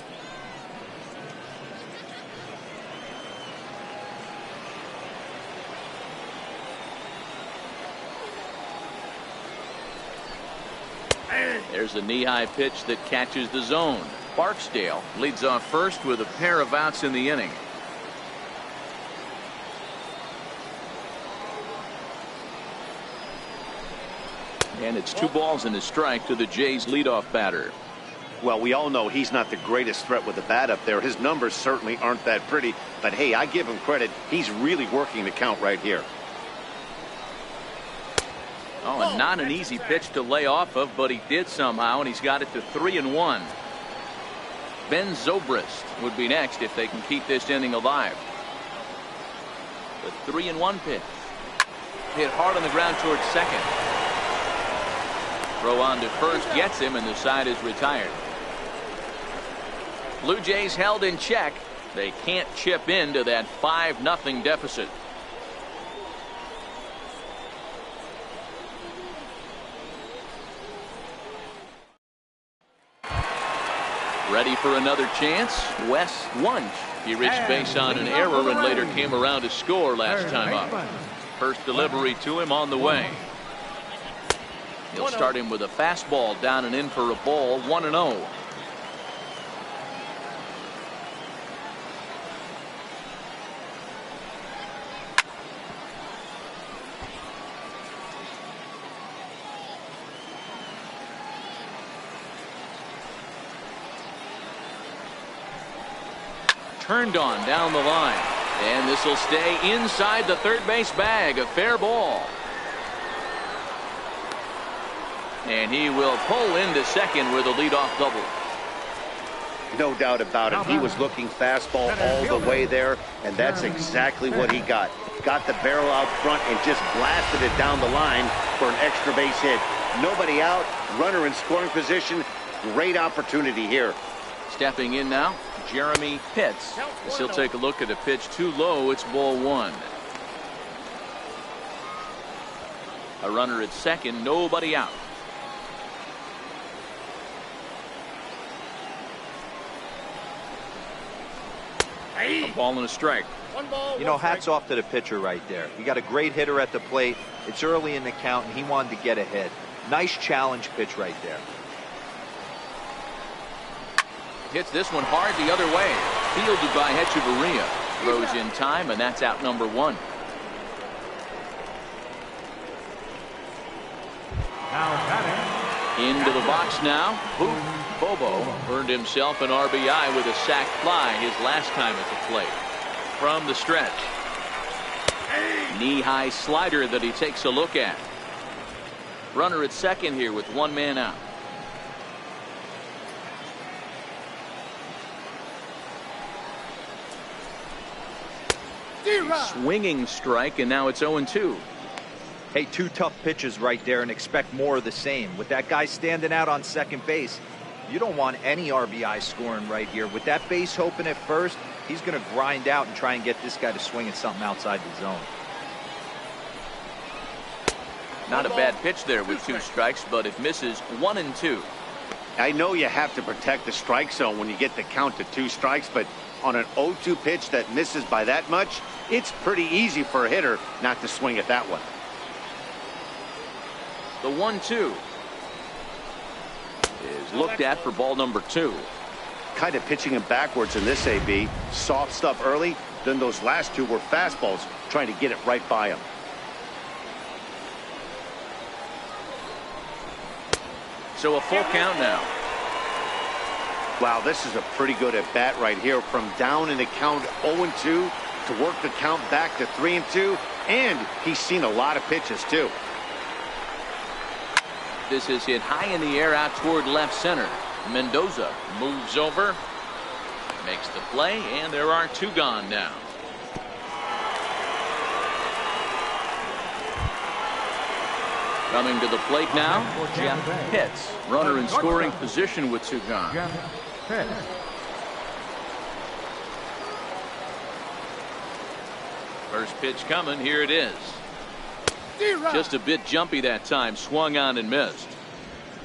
There's a knee-high pitch that catches the zone. Barksdale leads off first with a pair of outs in the inning. And it's 2 balls and a strike to the Jays leadoff batter. Well, we all know he's not the greatest threat with the bat up there. His numbers certainly aren't that pretty, but hey, I give him credit. He's really working the count right here. Oh, and not an easy pitch to lay off of, but he did somehow, and he's got it to 3-1. Ben Zobrist would be next if they can keep this inning alive. The 3-1 pitch. Hit hard on the ground towards second. Throw on to first gets him, and the side is retired. Blue Jays held in check. They can't chip into that 5-0 deficit. Ready for another chance. Wes Wunsch. He reached base on an error and later came around to score last time up. First delivery to him on the way. He'll start him with a fastball down and in for a ball. 1-0. Turned on down the line, and this will stay inside the third base bag. A fair ball, and he will pull into second with a leadoff double. No doubt about it. He was looking fastball all the way there, and that's exactly what he got. Got the barrel out front and just blasted it down the line for an extra base hit. Nobody out, runner in scoring position. Great opportunity here. Stepping in now, Jeremy Pitts. As he'll take a look at a pitch too low. It's ball 1. A runner at second, nobody out. A ball and a strike. You know, hats off to the pitcher right there. You got a great hitter at the plate. It's early in the count, and he wanted to get ahead. Nice challenge pitch right there. Hits this one hard the other way. Fielded by Hechavarria. Throws in time, and that's out number 1. Into the box now. Bobo earned himself an RBI with a sac fly his last time at the plate. From the stretch. Knee-high slider that he takes a look at. Runner at second here with 1 man out. Swinging strike, and now it's 0-2. Hey, 2 tough pitches right there, and expect more of the same. With that guy standing out on second base, you don't want any RBI scoring right here. With that base open at first, he's going to grind out and try and get this guy to swing at something outside the zone. Not a bad pitch there with 2 strikes, but it misses. 1-2. I know you have to protect the strike zone when you get the count to 2 strikes, but on an 0-2 pitch that misses by that much, it's pretty easy for a hitter not to swing at that one. The 1-2 is looked at for ball number 2. Kind of pitching him backwards in this AB. Soft stuff early, then those last 2 were fastballs, trying to get it right by him. So a full count now. Wow, this is a pretty good at bat right here. From down in the count 0-2, to work the count back to 3-2, and he's seen a lot of pitches too. This is hit high in the air out toward left center. Mendoza moves over, makes the play, and there are 2 gone now. Coming to the plate now, Jeff Pitts. Runner in scoring position with 2 gone. First pitch coming. Here it is. Just a bit jumpy that time. Swung on and missed.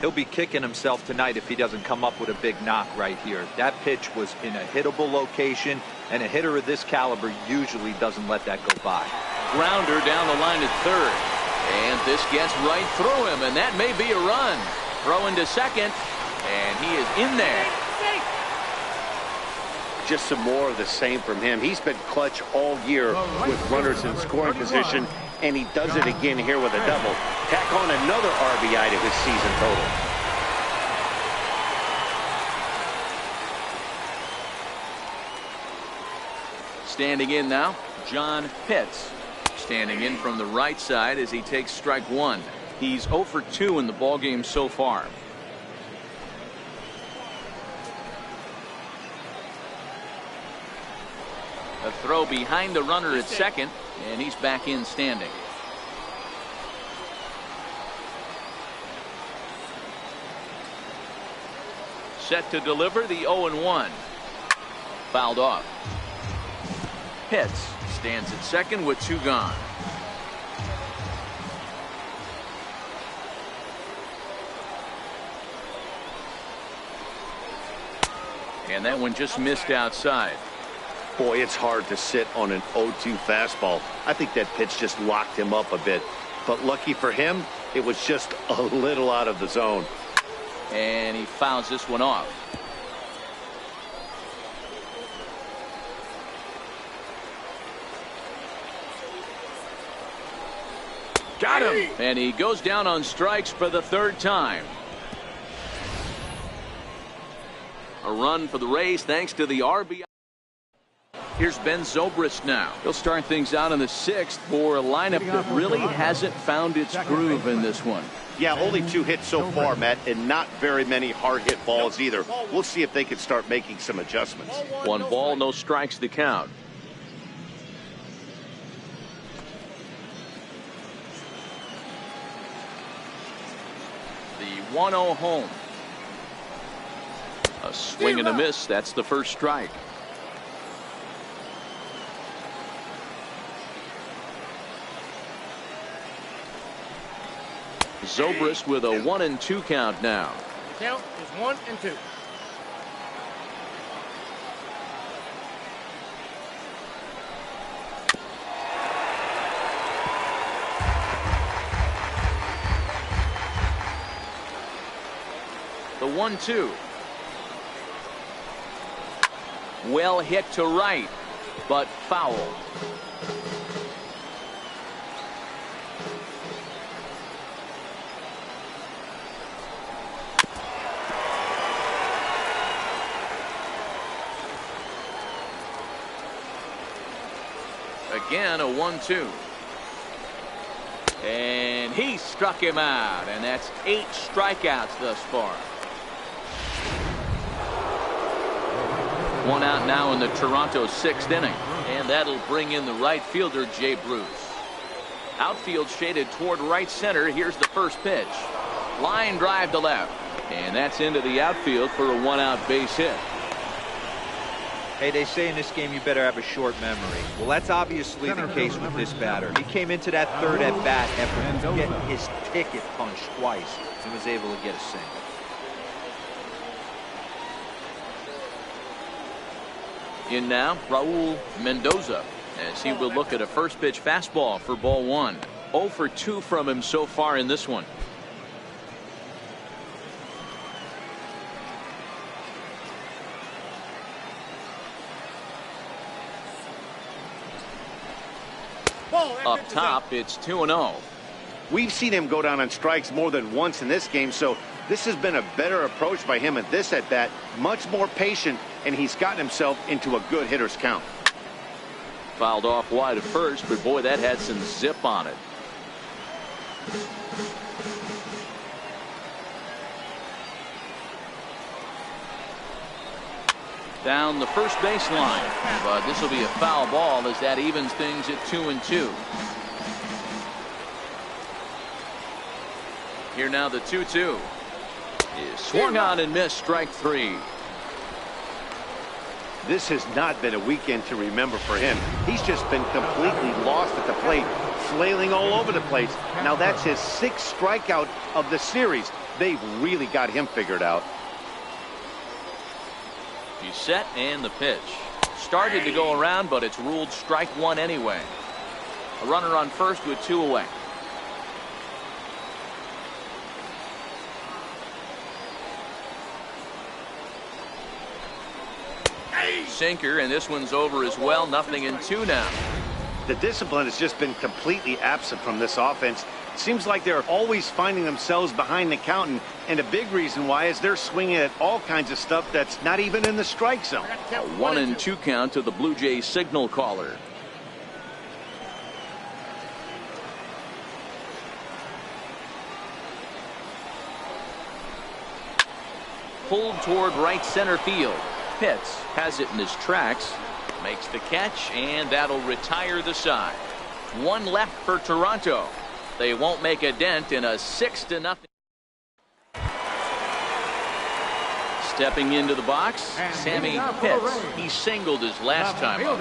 He'll be kicking himself tonight if he doesn't come up with a big knock right here. That pitch was in a hittable location, and a hitter of this caliber usually doesn't let that go by. Grounder down the line at third. And this gets right through him, and that may be a run. Throw into second, and he is in there. Just some more of the same from him. He's been clutch all year with runners in scoring position, and he does it again here with a double. Tack on another RBI to his season total. Standing in now, John Pitts. Standing in from the right side as he takes strike 1. He's 0 for 2 in the ballgame so far. A throw behind the runner at second, and he's back in standing. Set to deliver the 0-1. Fouled off. Pitts stands at second with 2 gone. And that one just missed outside. Boy, it's hard to sit on an 0-2 fastball. I think that pitch just locked him up a bit. But lucky for him, it was just a little out of the zone. And he fouls this one off. Got him. And he goes down on strikes for the 3rd time. A run for the Rays thanks to the RBI. Here's Ben Zobrist now. He'll start things out in the 6th for a lineup that really hasn't found its groove in this one. Yeah, only 2 hits so far, Matt, and not very many hard hit balls either. We'll see if they can start making some adjustments. 1 ball, no strikes to count. The 1-0 home. A swing and a miss. That's the first strike. Zobrist with a 1-2 count now. The count is 1-2. The 1-2. Well hit to right, but foul. Again, a 1-2. And he struck him out, and that's 8 strikeouts thus far. 1 out now in the Toronto 6th inning, and that'll bring in the right fielder, Jay Bruce. Outfield shaded toward right center. Here's the first pitch. Line drive to left, and that's into the outfield for a 1-out base hit. Hey, they say in this game you better have a short memory. Well, that's obviously the case with this batter. He came into that 3rd at bat after getting his ticket punched twice and was able to get a single. In now, Raul Mendoza, as he will look at a first pitch fastball for ball 1. 0 for 2 from him so far in this one. Up top, it's 2-0. We've seen him go down on strikes more than once in this game, so this has been a better approach by him at this at-bat. Much more patient, and he's gotten himself into a good hitter's count. Fouled off wide at first, but boy, that had some zip on it. Down the first baseline, but this will be a foul ball as that evens things at 2-2. Here now the 2-2 is swung on and missed, strike 3. This has not been a weekend to remember for him. He's just been completely lost at the plate, flailing all over the place. Now that's his 6th strikeout of the series. They've really got him figured out. He's set, and the pitch started to go around, but it's ruled strike 1 anyway. A runner on first with 2 away. Sinker, and this one's over as well. 0-2 now. The discipline has just been completely absent from this offense. Seems like they're always finding themselves behind the count, and a big reason why is they're swinging at all kinds of stuff that's not even in the strike zone. A 1-2 count to the Blue Jays signal caller. Pulled toward right center field. Pitts has it in his tracks, makes the catch, and that'll retire the side. 1 left for Toronto. They won't make a dent in a 6-0. Stepping into the box, Sammy Pitts. He singled his last time up.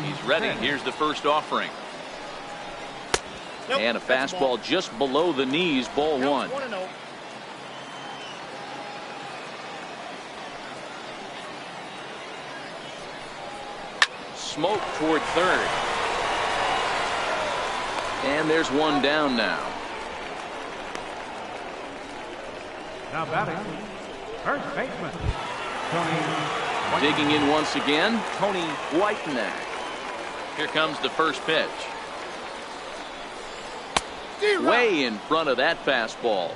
He's ready. Here's the first offering. And a fastball just below the knees, ball 1. Smoke toward third. And there's 1 down now. Now batting, first baseman, Tony. Digging in once again, Tony Whitenack. Here comes the first pitch. Way in front of that fastball.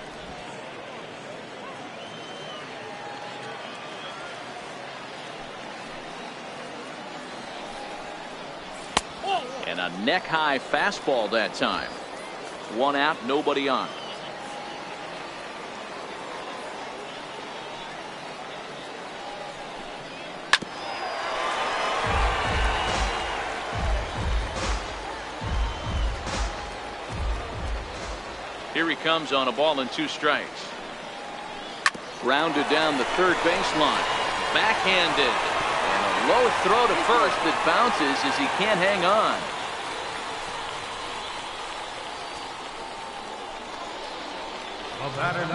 And a neck-high fastball that time. 1 out, nobody on. Here he comes on a ball and 2 strikes. Grounded down the third baseline. Backhanded. And a low throw to first that bounces as he can't hang on.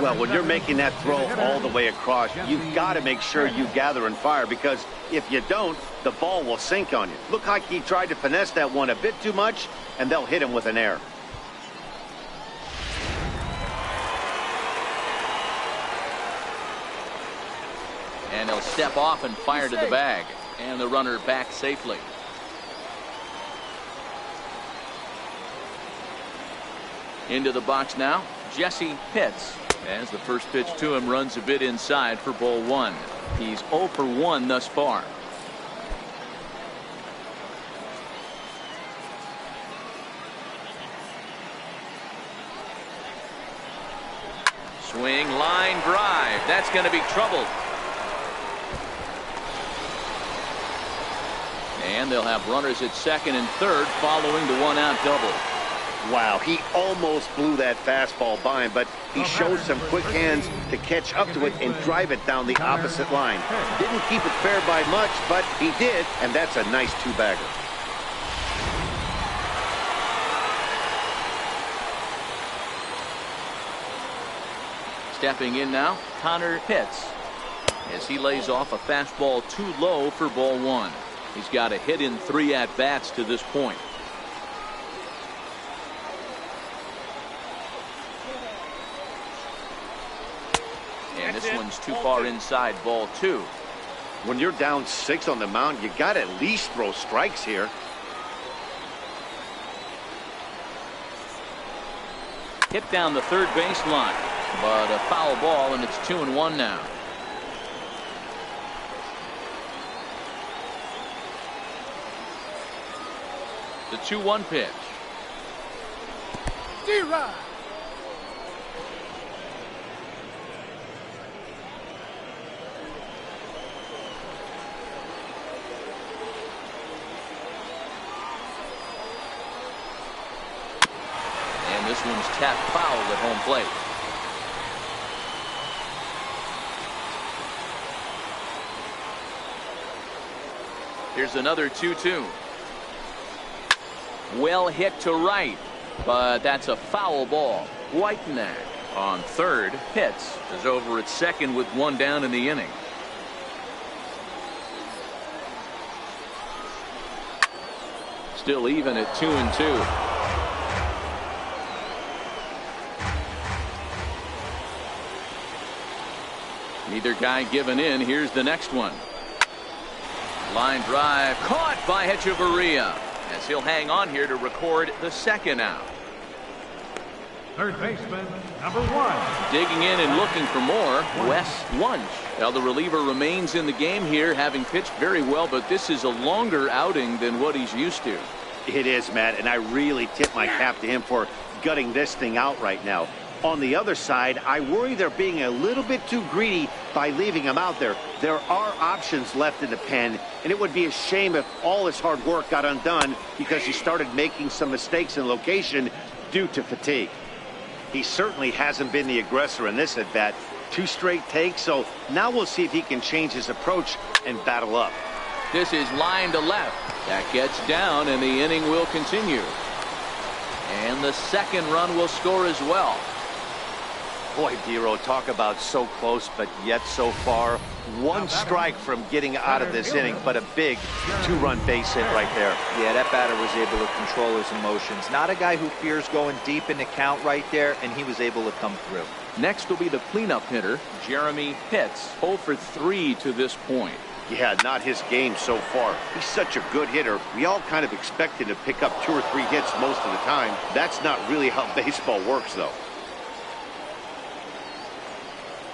Well, when you're making that throw all the way across, you've got to make sure you gather and fire, because if you don't, the ball will sink on you. Looked like he tried to finesse that one a bit too much, and they'll hit him with an error. And he'll step off and fire to the bag. And the runner back safely. Into the box now, Jesse Pitts. As the first pitch to him runs a bit inside for ball 1. He's 0 for 1 thus far. Swing, line drive. That's going to be trouble. And they'll have runners at second and third following the 1-out double. Wow, he almost blew that fastball by him, but he showed some quick hands to catch up to it and drive it down the opposite line. Didn't keep it fair by much, but he did, and that's a nice 2-bagger. Stepping in now, Connor Pitts, as he lays off a fastball too low for ball 1. He's got a hit in 3 at-bats to this point. And this one's too far inside, ball 2. When you're down 6 on the mound, you got to at least throw strikes here. Hit down the third baseline, but a foul ball, and it's 2-1 now. The 2-1 pitch. D-Rod. And this one's tapped foul at home plate. Here's another 2-2. Well hit to right, but that's a foul ball. Whitenack on third. Pitts is over at second with one down in the inning. Still even at 2-2. Neither guy giving in. Here's the next one. Line drive caught by Hechavarria as he'll hang on here to record the second out. Third baseman, number 1. Digging in and looking for more, Wes Wunsch. Now the reliever remains in the game here, having pitched very well, but this is a longer outing than what he's used to. It is, Matt, and I really tip my cap to him for gutting this thing out right now. On the other side, I worry they're being a little bit too greedy by leaving him out there. There are options left in the pen, and it would be a shame if all his hard work got undone because he started making some mistakes in location due to fatigue. He certainly hasn't been the aggressor in this at-bat. 2 straight takes, so now we'll see if he can change his approach and battle up. This is line to left. That gets down, and the inning will continue. And the second run will score as well. Boy, Dero, talk about so close, but yet so far. 1 strike from getting out of this inning, but a big 2-run base hit right there. Yeah, that batter was able to control his emotions. Not a guy who fears going deep in the count right there, and he was able to come through. Next will be the cleanup hitter, Jeremy Pitts, 0 for 3 to this point. Yeah, not his game so far. He's such a good hitter. We all kind of expect him to pick up 2 or 3 hits most of the time. That's not really how baseball works, though.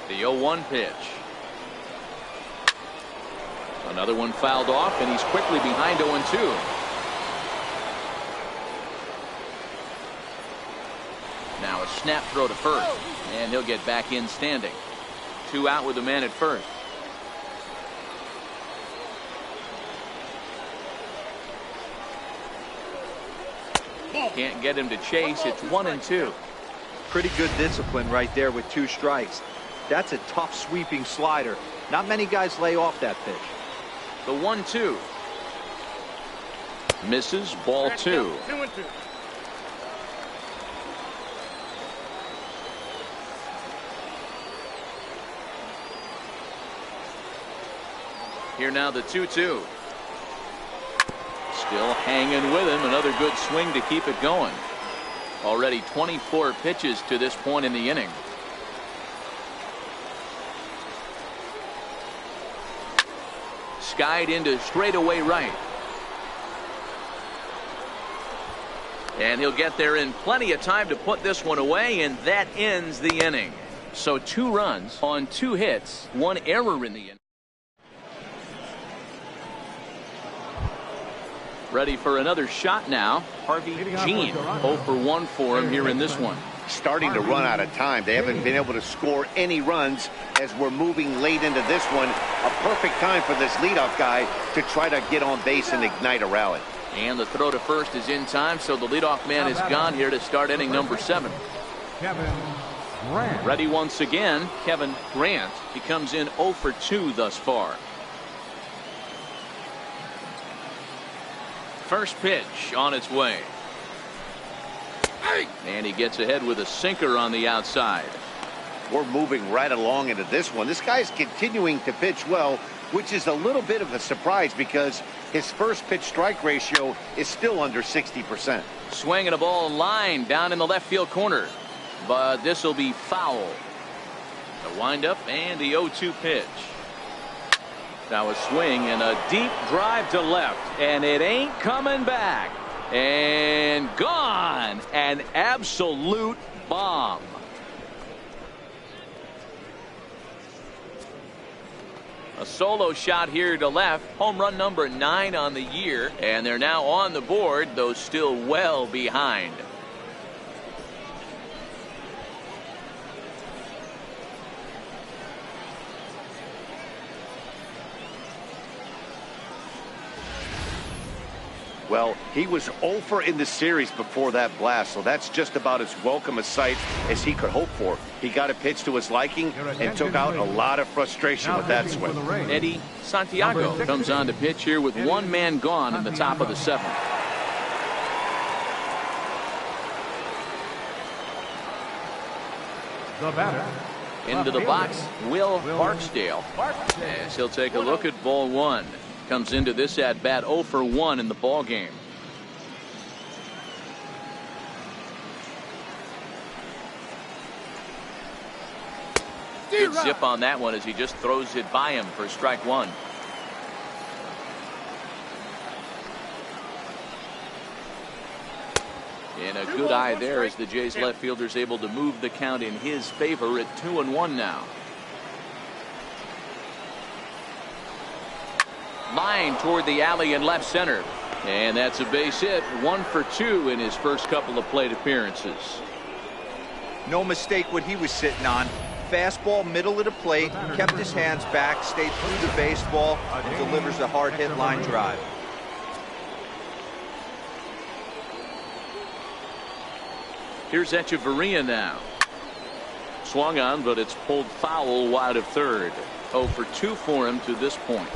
The 0-1 pitch. Another one fouled off, and he's quickly behind 0-2. Now a snap throw to first, and he'll get back in standing. 2 out with a man at first. Can't get him to chase. It's 1-2. Pretty good discipline right there with 2 strikes. That's a tough sweeping slider. Not many guys lay off that pitch. The 1-2. Misses, ball 2. 2-2. Here now the 2-2. Still hanging with him. Another good swing to keep it going. Already 24 pitches to this point in the inning. Skied into straightaway right. And he'll get there in plenty of time to put this one away, and that ends the inning. So 2 runs on 2 hits, 1 error in the inning. Ready for another shot now. Harvey Jean, 0 for 1 for him here in this one. Starting to run out of time. They haven't been able to score any runs as we're moving late into this one. A perfect time for this leadoff guy to try to get on base and ignite a rally. And the throw to first is in time, so the leadoff man is gone here to start inning number 7. Kevin Grant. Ready once again, Kevin Grant. He comes in 0 for 2 thus far. First pitch on its way. And he gets ahead with a sinker on the outside. We're moving right along into this one. This guy's continuing to pitch well, which is a little bit of a surprise because his first pitch strike ratio is still under 60%. Swinging a ball line down in the left field corner. But this will be foul. The windup and the 0-2 pitch. Now a swing and a deep drive to left, and it ain't coming back. And gone. An absolute bomb. A solo shot here to left. Home run number 9 on the year. And they're now on the board, though still well behind. Well, he was 0 for in the series before that blast, so that's just about as welcome a sight as he could hope for. He got a pitch to his liking and took out a lot of frustration with that swing. Eddie Santiago comes on to pitch here with 1 man gone in the top of the 7th. The batter. Into the box, Will Barksdale. As he'll take a look at ball 1. Comes into this at bat 0 for 1 in the ball game. Good zip on that one as he just throws it by him for strike 1. And a good eye there as the Jays left fielder's able to move the count in his favor at 2-1 now. Line toward the alley in left center. And that's a base hit. 1 for 2 in his first couple of plate appearances. No mistake what he was sitting on. Fastball middle of the plate, kept his hands back, stayed through the baseball, and delivers a hard hit line drive. Here's Echeverria now. Swung on, but it's pulled foul wide of third. 0 for 2 for him to this point.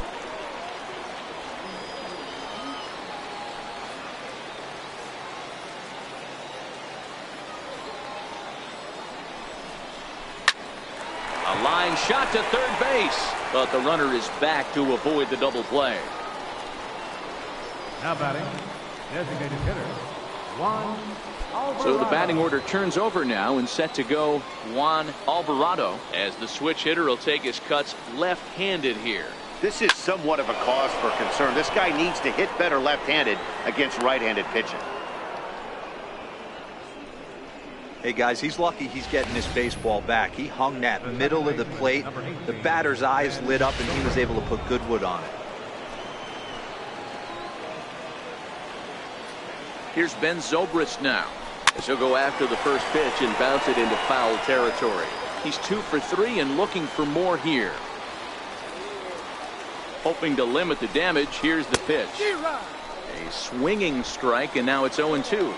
A line shot to third base, but the runner is back to avoid the double play. Now batting, designated hitter, Juan Alvarado. So the batting order turns over now and set to go Juan Alvarado as the switch hitter will take his cuts left-handed here. This is somewhat of a cause for concern. This guy needs to hit better left-handed against right-handed pitching. Hey guys, he's lucky he's getting this baseball back. He hung that middle of the plate. The batter's eyes lit up and he was able to put Goodwood on it. Here's Ben Zobrist now, as he'll go after the first pitch and bounce it into foul territory. He's 2 for 3 and looking for more here. Hoping to limit the damage. Here's the pitch. A swinging strike, and now it's 0-2.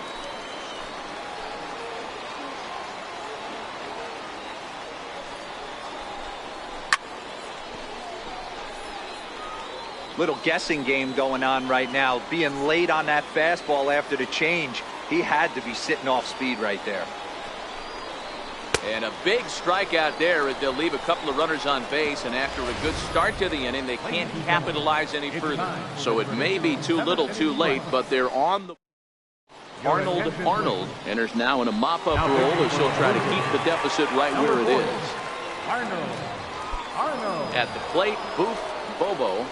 Little guessing game going on right now. Being late on that fastball after the change, he had to be sitting off speed right there. And a big strikeout there as they'll leave a couple of runners on base, and after a good start to the inning, they can't capitalize any further. So it may be too little too late, but they're on the... Arnold enters now in a mop-up role as he'll try to keep the deficit right where it is. Arnold. At the plate, Booth Bobo.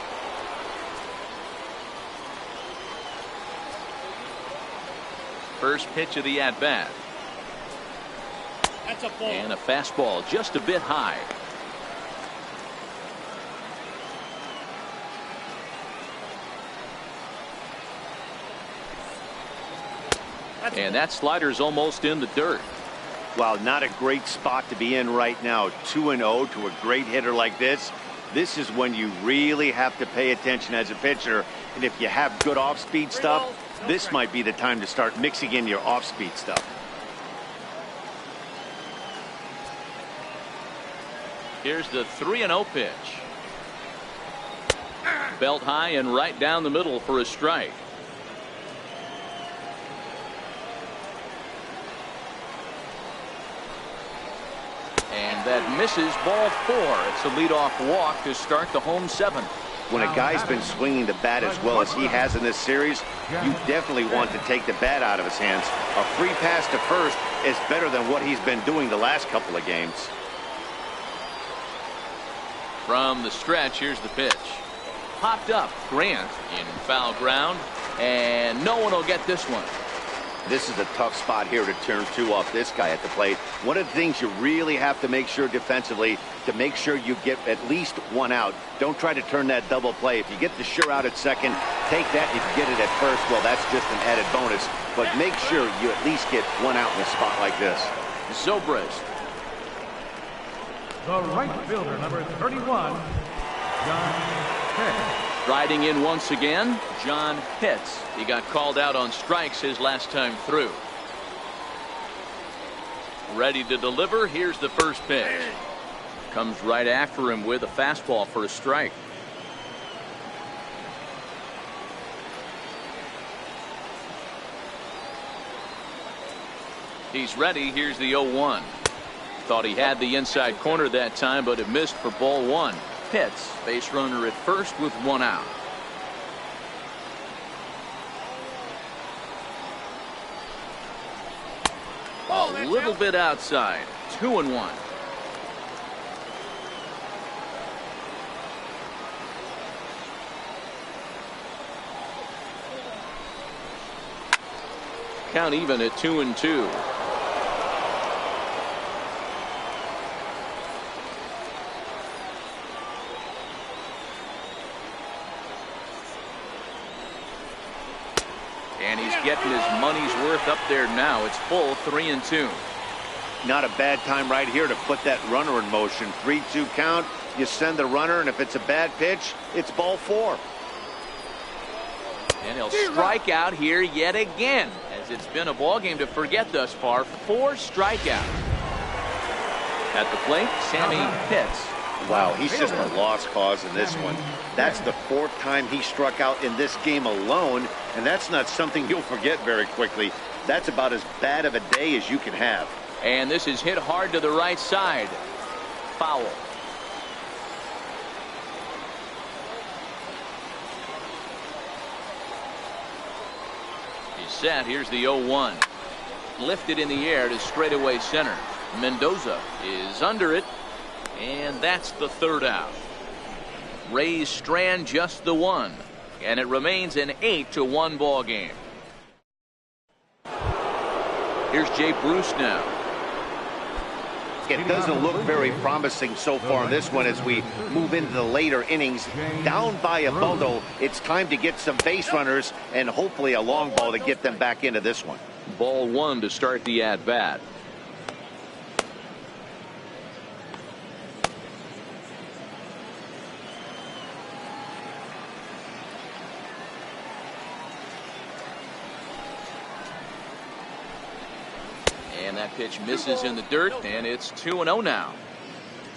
First pitch of the at-bat. That's a ball. And a fastball just a bit high. And that slider's almost in the dirt. Wow, not a great spot to be in right now. 2-0 to a great hitter like this. This is when you really have to pay attention as a pitcher. And if you have good off-speed stuff, this might be the time to start mixing in your off-speed stuff. Here's the 3-0 pitch. Belt high and right down the middle for a strike. And that misses, ball 4. It's a leadoff walk to start the home 7th. When a guy's been swinging the bat as well as he has in this series, you definitely want to take the bat out of his hands. A free pass to first is better than what he's been doing the last couple of games. From the stretch, here's the pitch. Popped up, Grant in foul ground, and no one will get this one. This is a tough spot here to turn 2 off this guy at the plate. One of the things you really have to make sure defensively, to make sure you get at least 1 out. Don't try to turn that double play. If you get the sure out at second, take that. If you get it at first, well, that's just an added bonus. But make sure you at least get 1 out in a spot like this. Zobrist. The right fielder, number 31, John Pitts. Riding in once again, John Pitts. He got called out on strikes his last time through. Ready to deliver. Here's the first pitch. Comes right after him with a fastball for a strike. He's ready. Here's the 0-1. Thought he had the inside corner that time, but it missed for ball 1. Pitts, base runner at first with 1 out. A little bit outside. 2-1. Count even at 2-2. And he's getting his money's worth up there now. It's full 3-2. Not a bad time right here to put that runner in motion. 3-2 count. You send the runner, and if it's a bad pitch, it's ball 4. And he'll strike out here yet again, as it's been a ball game to forget thus far. 4 strikeouts. At the plate, Sammy Pitts. Wow, he's just a lost cause in this one. That's the 4th time he struck out in this game alone, and that's not something you'll forget very quickly. That's about as bad of a day as you can have. And this is hit hard to the right side. Foul. He's set. Here's the 0-1. Lifted in the air to straightaway center. Mendoza is under it. And that's the 3rd out. Rays strand just the 1. And it remains an 8-1 ball game. Here's Jay Bruce now. It doesn't look very promising so far in this one as we move into the later innings. Down by a bundle, it's time to get some base runners and hopefully a long ball to get them back into this one. Ball 1 to start the at-bat. And that pitch misses in the dirt, and it's 2-0 now.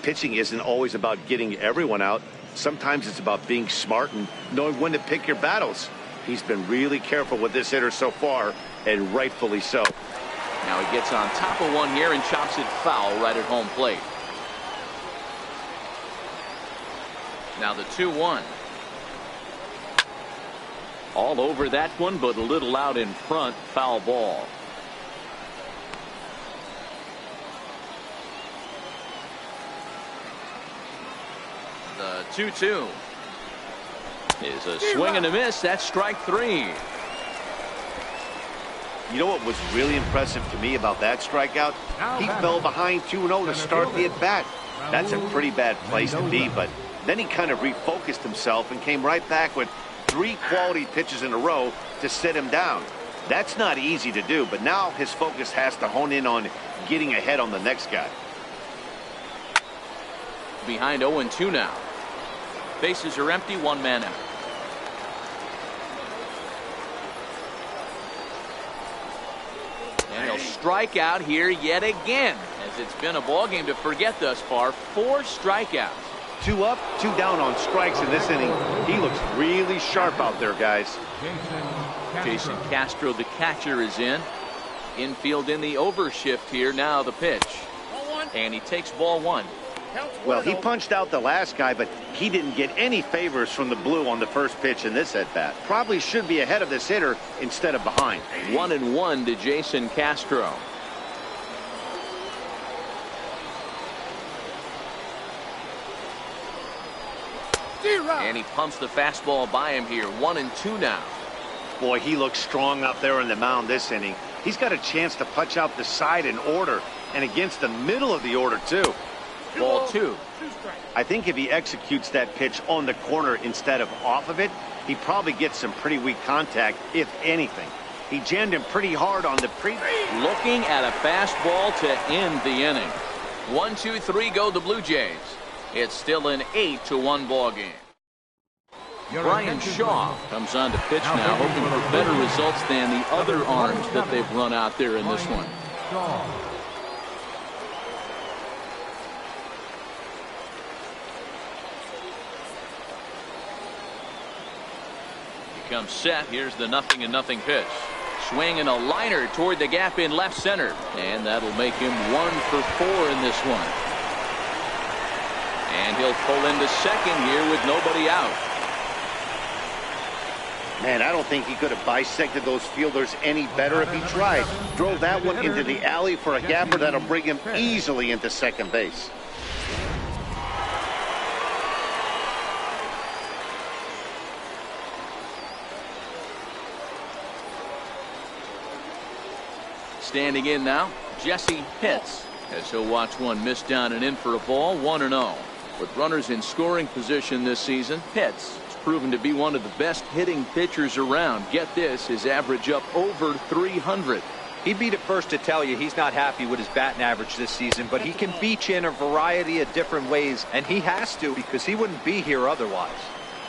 Pitching isn't always about getting everyone out. Sometimes it's about being smart and knowing when to pick your battles. He's been really careful with this hitter so far, and rightfully so. Now he gets on top of one here and chops it foul right at home plate. Now the 2-1. All over that one, but a little out in front. Foul ball. The 2-2 is a swing and a miss. That's strike 3. You know what was really impressive to me about that strikeout? He fell behind 2-0 to start the at-bat. That's a pretty bad place to be, but then he kind of refocused himself and came right back with 3 quality pitches in a row to sit him down. That's not easy to do, but now his focus has to hone in on getting ahead on the next guy. Behind 0-2 now. Bases are empty, 1 man out. And he'll strike out here yet again, as it's been a ball game to forget thus far. 4 strikeouts. 2 up, 2 down on strikes in this inning. He looks really sharp out there, guys. Jason Castro, the catcher, is in. Infield in the overshift here. Now the pitch. And he takes ball 1. Well, he punched out the last guy, but he didn't get any favors from the blue on the first pitch in this at-bat. Probably should be ahead of this hitter instead of behind. 1-1 to Jason Castro. And he pumps the fastball by him here. 1-2 now. Boy, he looks strong up there on the mound this inning. He's got a chance to punch out the side in order and against the middle of the order, too. Ball 2. I think if he executes that pitch on the corner instead of off of it, he probably gets some pretty weak contact, if anything. He jammed him pretty hard on the Looking at a fastball to end the inning. 1, 2, 3 go the Blue Jays. It's still an 8-1 ball game. Brian Shaw comes on to pitch now, hoping for better results than the other arms that they've run out there in this one. He comes set. Here's the 0-0 pitch. Swing and a liner toward the gap in left center. And that'll make him 1 for 4 in this one. And he'll pull into second here with nobody out. Man, I don't think he could have bisected those fielders any better if he tried. Drove that one into the alley for a gapper that'll bring him easily into second base. Standing in now, Jesse Pitts, as he'll watch one miss down and in for a ball, 1-0. With runners in scoring position this season, Pitts has proven to be one of the best hitting pitchers around. Get this, his average up over 300. He'd be the first to tell you he's not happy with his batting average this season, but he can beat you in a variety of different ways, and he has to because he wouldn't be here otherwise.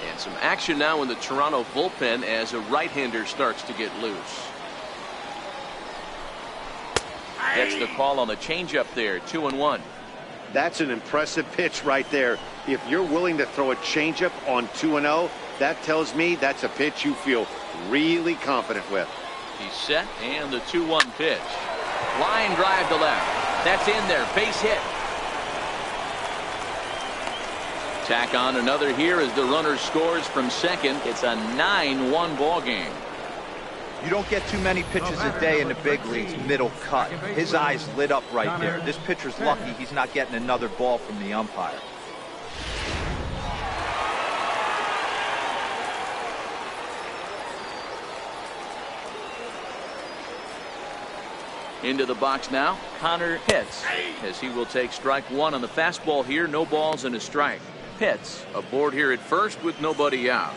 And some action now in the Toronto bullpen as a right-hander starts to get loose. That's the call on the changeup there, 2-1. That's an impressive pitch right there. If you're willing to throw a changeup on 2-0, that tells me that's a pitch you feel really confident with. He's set, and the 2-1 pitch. Line drive to left. That's in there, base hit. Tack on another here as the runner scores from second. It's a 9-1 ball game. You don't get too many pitches a day in the big leagues, middle cut. His eyes lit up right there. This pitcher's lucky he's not getting another ball from the umpire. Into the box now, Connor Pitts, as he will take strike 1 on the fastball here. No balls and a strike. Pitts aboard here at first with nobody out.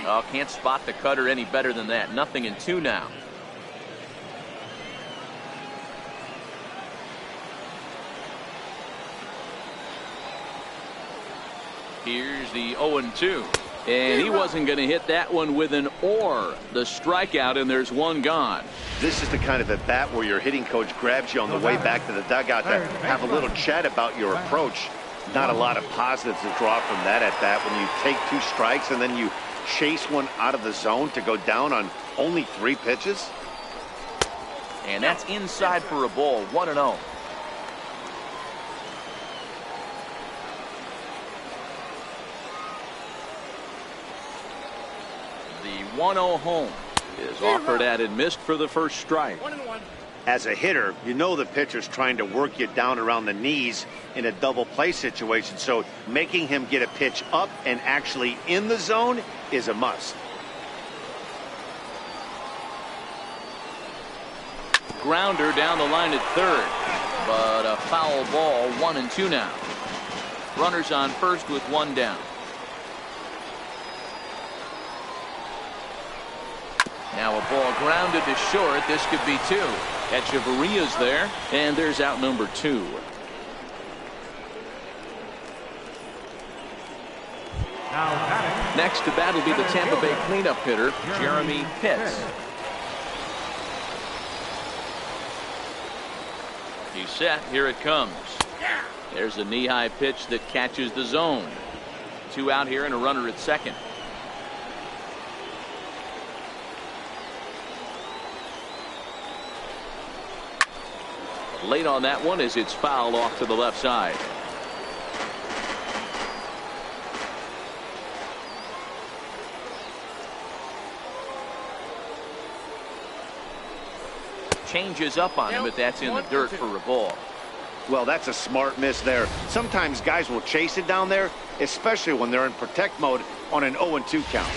Oh, can't spot the cutter any better than that. 0-2 now. Here's the 0-2. And he wasn't going to hit that one with an or. The strikeout, and there's one gone. This is the kind of at bat where your hitting coach grabs you on the way back to the dugout to have a little chat about your approach. Not a lot of positives to draw from that at bat when you take 2 strikes and then you chase one out of the zone to go down on only 3 pitches. And that's inside for a ball. 1-0. The 1-0 home is offered at and missed for the first strike. 1-1. As a hitter, you know the pitcher's trying to work you down around the knees in a double play situation, so making him get a pitch up and actually in the zone is a must. Grounder down the line at third, but a foul ball. 1-2 now. Runners on first with 1 down. Now a ball grounded to short. This could be 2. Echeverria's there, and there's out number 2. Next to bat will be the Tampa Bay cleanup hitter, Jeremy Pitts. He's set. Here it comes. There's a knee-high pitch that catches the zone. 2 out here and a runner at second. Late on that one as it's fouled off to the left side. Changes up on him, but that's in the dirt for a ball. Well, that's a smart miss there. Sometimes guys will chase it down there, especially when they're in protect mode on an 0-2 count.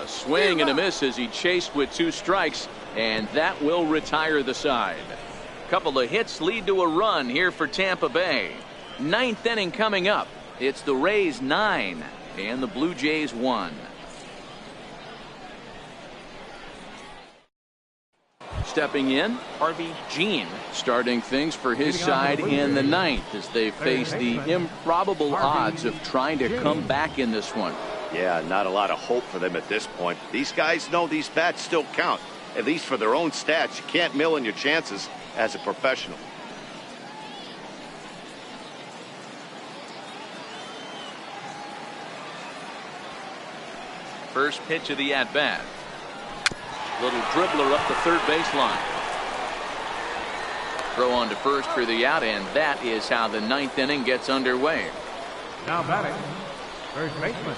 A swing and a miss as he chased with 2 strikes, and that will retire the side. Couple of hits lead to a run here for Tampa Bay. 9th inning coming up. It's the Rays 9 and the Blue Jays 1. Stepping in, Harvey Jean, starting things for his side in the 9th as they face the improbable odds of trying to come back in this one. Yeah, not a lot of hope for them at this point. These guys know these bats still count, at least for their own stats. You can't mill in your chances as a professional. First pitch of the at-bat. Little dribbler up the third baseline. Throw on to first for the out, and that is how the 9th inning gets underway. Now batting, first baseman,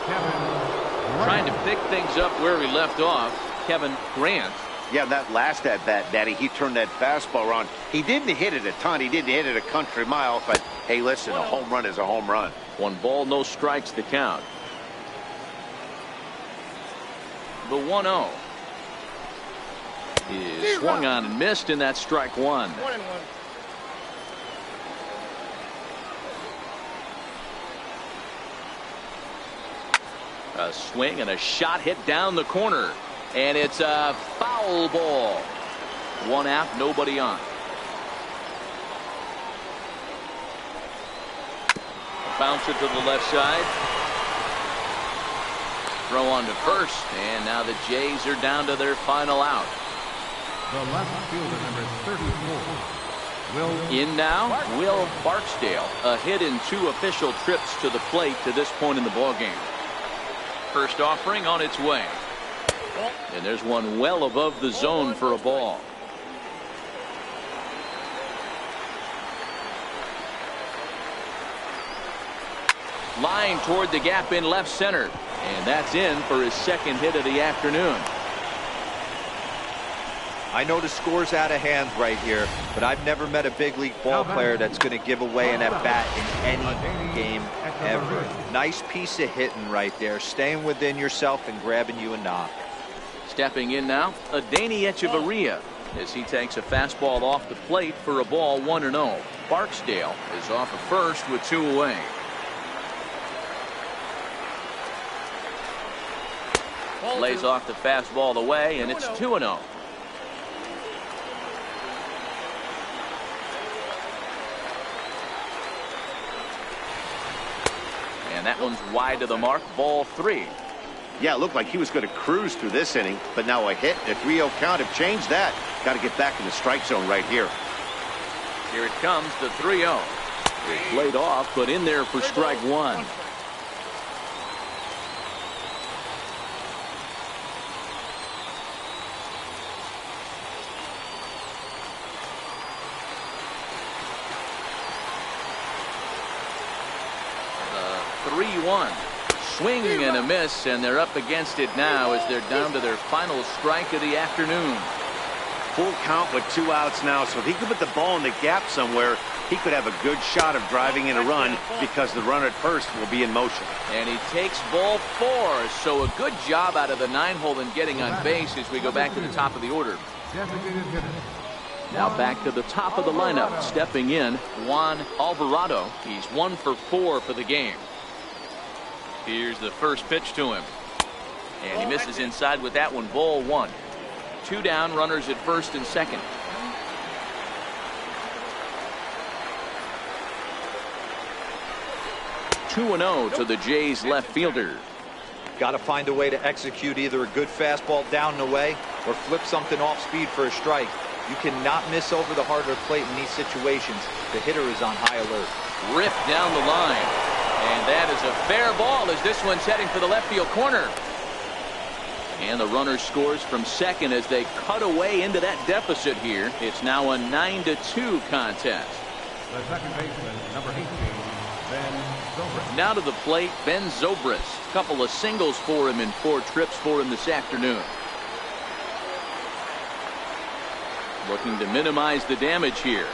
Kevin Grant. Trying to pick things up where we left off, Kevin Grant. Yeah, that last at-bat, Daddy, he turned that fastball around. He didn't hit it a ton. He didn't hit it a country mile, but hey, listen, a home run is a home run. 1 ball, no strikes to count. The 1-0 is swung on and missed, and that's strike 1. 1-1. A swing and a shot hit down the corner, and it's a foul ball. 1 out, nobody on. Bounce it to the left side. Throw on to first, and now the Jays are down to their final out. The left fielder, number 34, Will. In now, Will Barksdale. A hit in 2 official trips to the plate to this point in the ballgame. First offering on its way. And there's one well above the zone for a ball. Line toward the gap in left center. And that's in for his 2nd hit of the afternoon. I know the score's out of hand right here, but I've never met a big league ball player that's going to give away an at-bat in any game ever. Nice piece of hitting right there, staying within yourself and grabbing you a knock. Stepping in now, Adeiny Echeverria as he takes a fastball off the plate for a ball 1-0. Barksdale is off of first with 2 away. Lays off the fastball away, and it's 2-0. And that one's wide to the mark, ball 3. Yeah, it looked like he was going to cruise through this inning, but now a hit and a 3-0 count have changed that. Got to get back in the strike zone right here. Here it comes, the 3-0. It's laid off, but in there for strike 1. The 3-1. Swing and a miss, and they're up against it now as they're down to their final strike of the afternoon. Full count with 2 outs now, so if he could put the ball in the gap somewhere, he could have a good shot of driving in a run because the runner at first will be in motion. And he takes ball 4, so a good job out of the 9-hole in getting on base as we go back to the top of the order. Now back to the top of the lineup. Stepping in, Juan Alvarado. He's 1 for 4 for the game. Here's the first pitch to him. And he misses inside with that one, ball 1. 2 down, runners at first and second. (2-0) to the Jays left fielder. Got to find a way to execute either a good fastball down and away or flip something off speed for a strike. You cannot miss over the heart of the plate in these situations. The hitter is on high alert. Ripped down the line. And that is a fair ball as this one's heading for the left field corner. And the runner scores from second as they cut away into that deficit here. It's now a 9-2 contest. The second baseman, number 18, Ben Zobrist. Now to the plate, Ben Zobrist. A couple of singles for him and 4 trips for him this afternoon. Looking to minimize the damage here.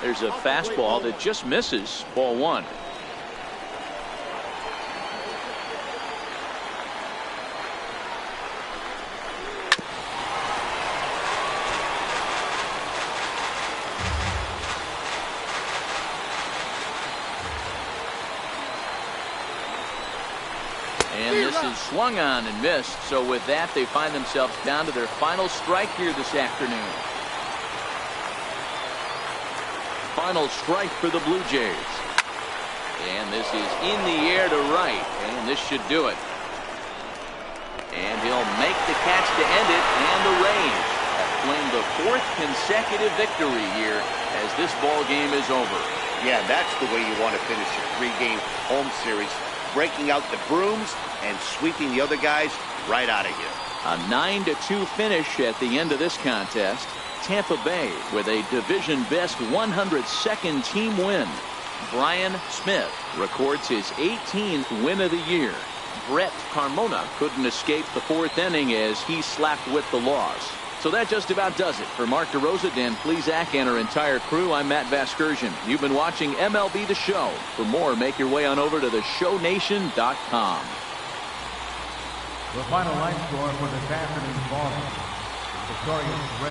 There's a fastball that just misses. Ball 1. And this is swung on and missed. So with that, they find themselves down to their final strike here this afternoon. Final strike for the Blue Jays. And this is in the air to right. And this should do it. And he'll make the catch to end it. And the Rays have claimed the 4th consecutive victory here as this ball game is over. Yeah, that's the way you want to finish a 3-game home series. Breaking out the brooms and sweeping the other guys right out of here. A 9-2 finish at the end of this contest. Tampa Bay with a division best 102nd team win. Brian Smith records his 18th win of the year. Brett Carmona couldn't escape the 4th inning as he slapped with the loss. So that just about does it. For Mark DeRosa, Dan Plesac, and our entire crew, I'm Matt Vasgersian. You've been watching MLB The Show. For more, make your way on over to theshownation.com. The final line score for this afternoon's ball game. Victorious Red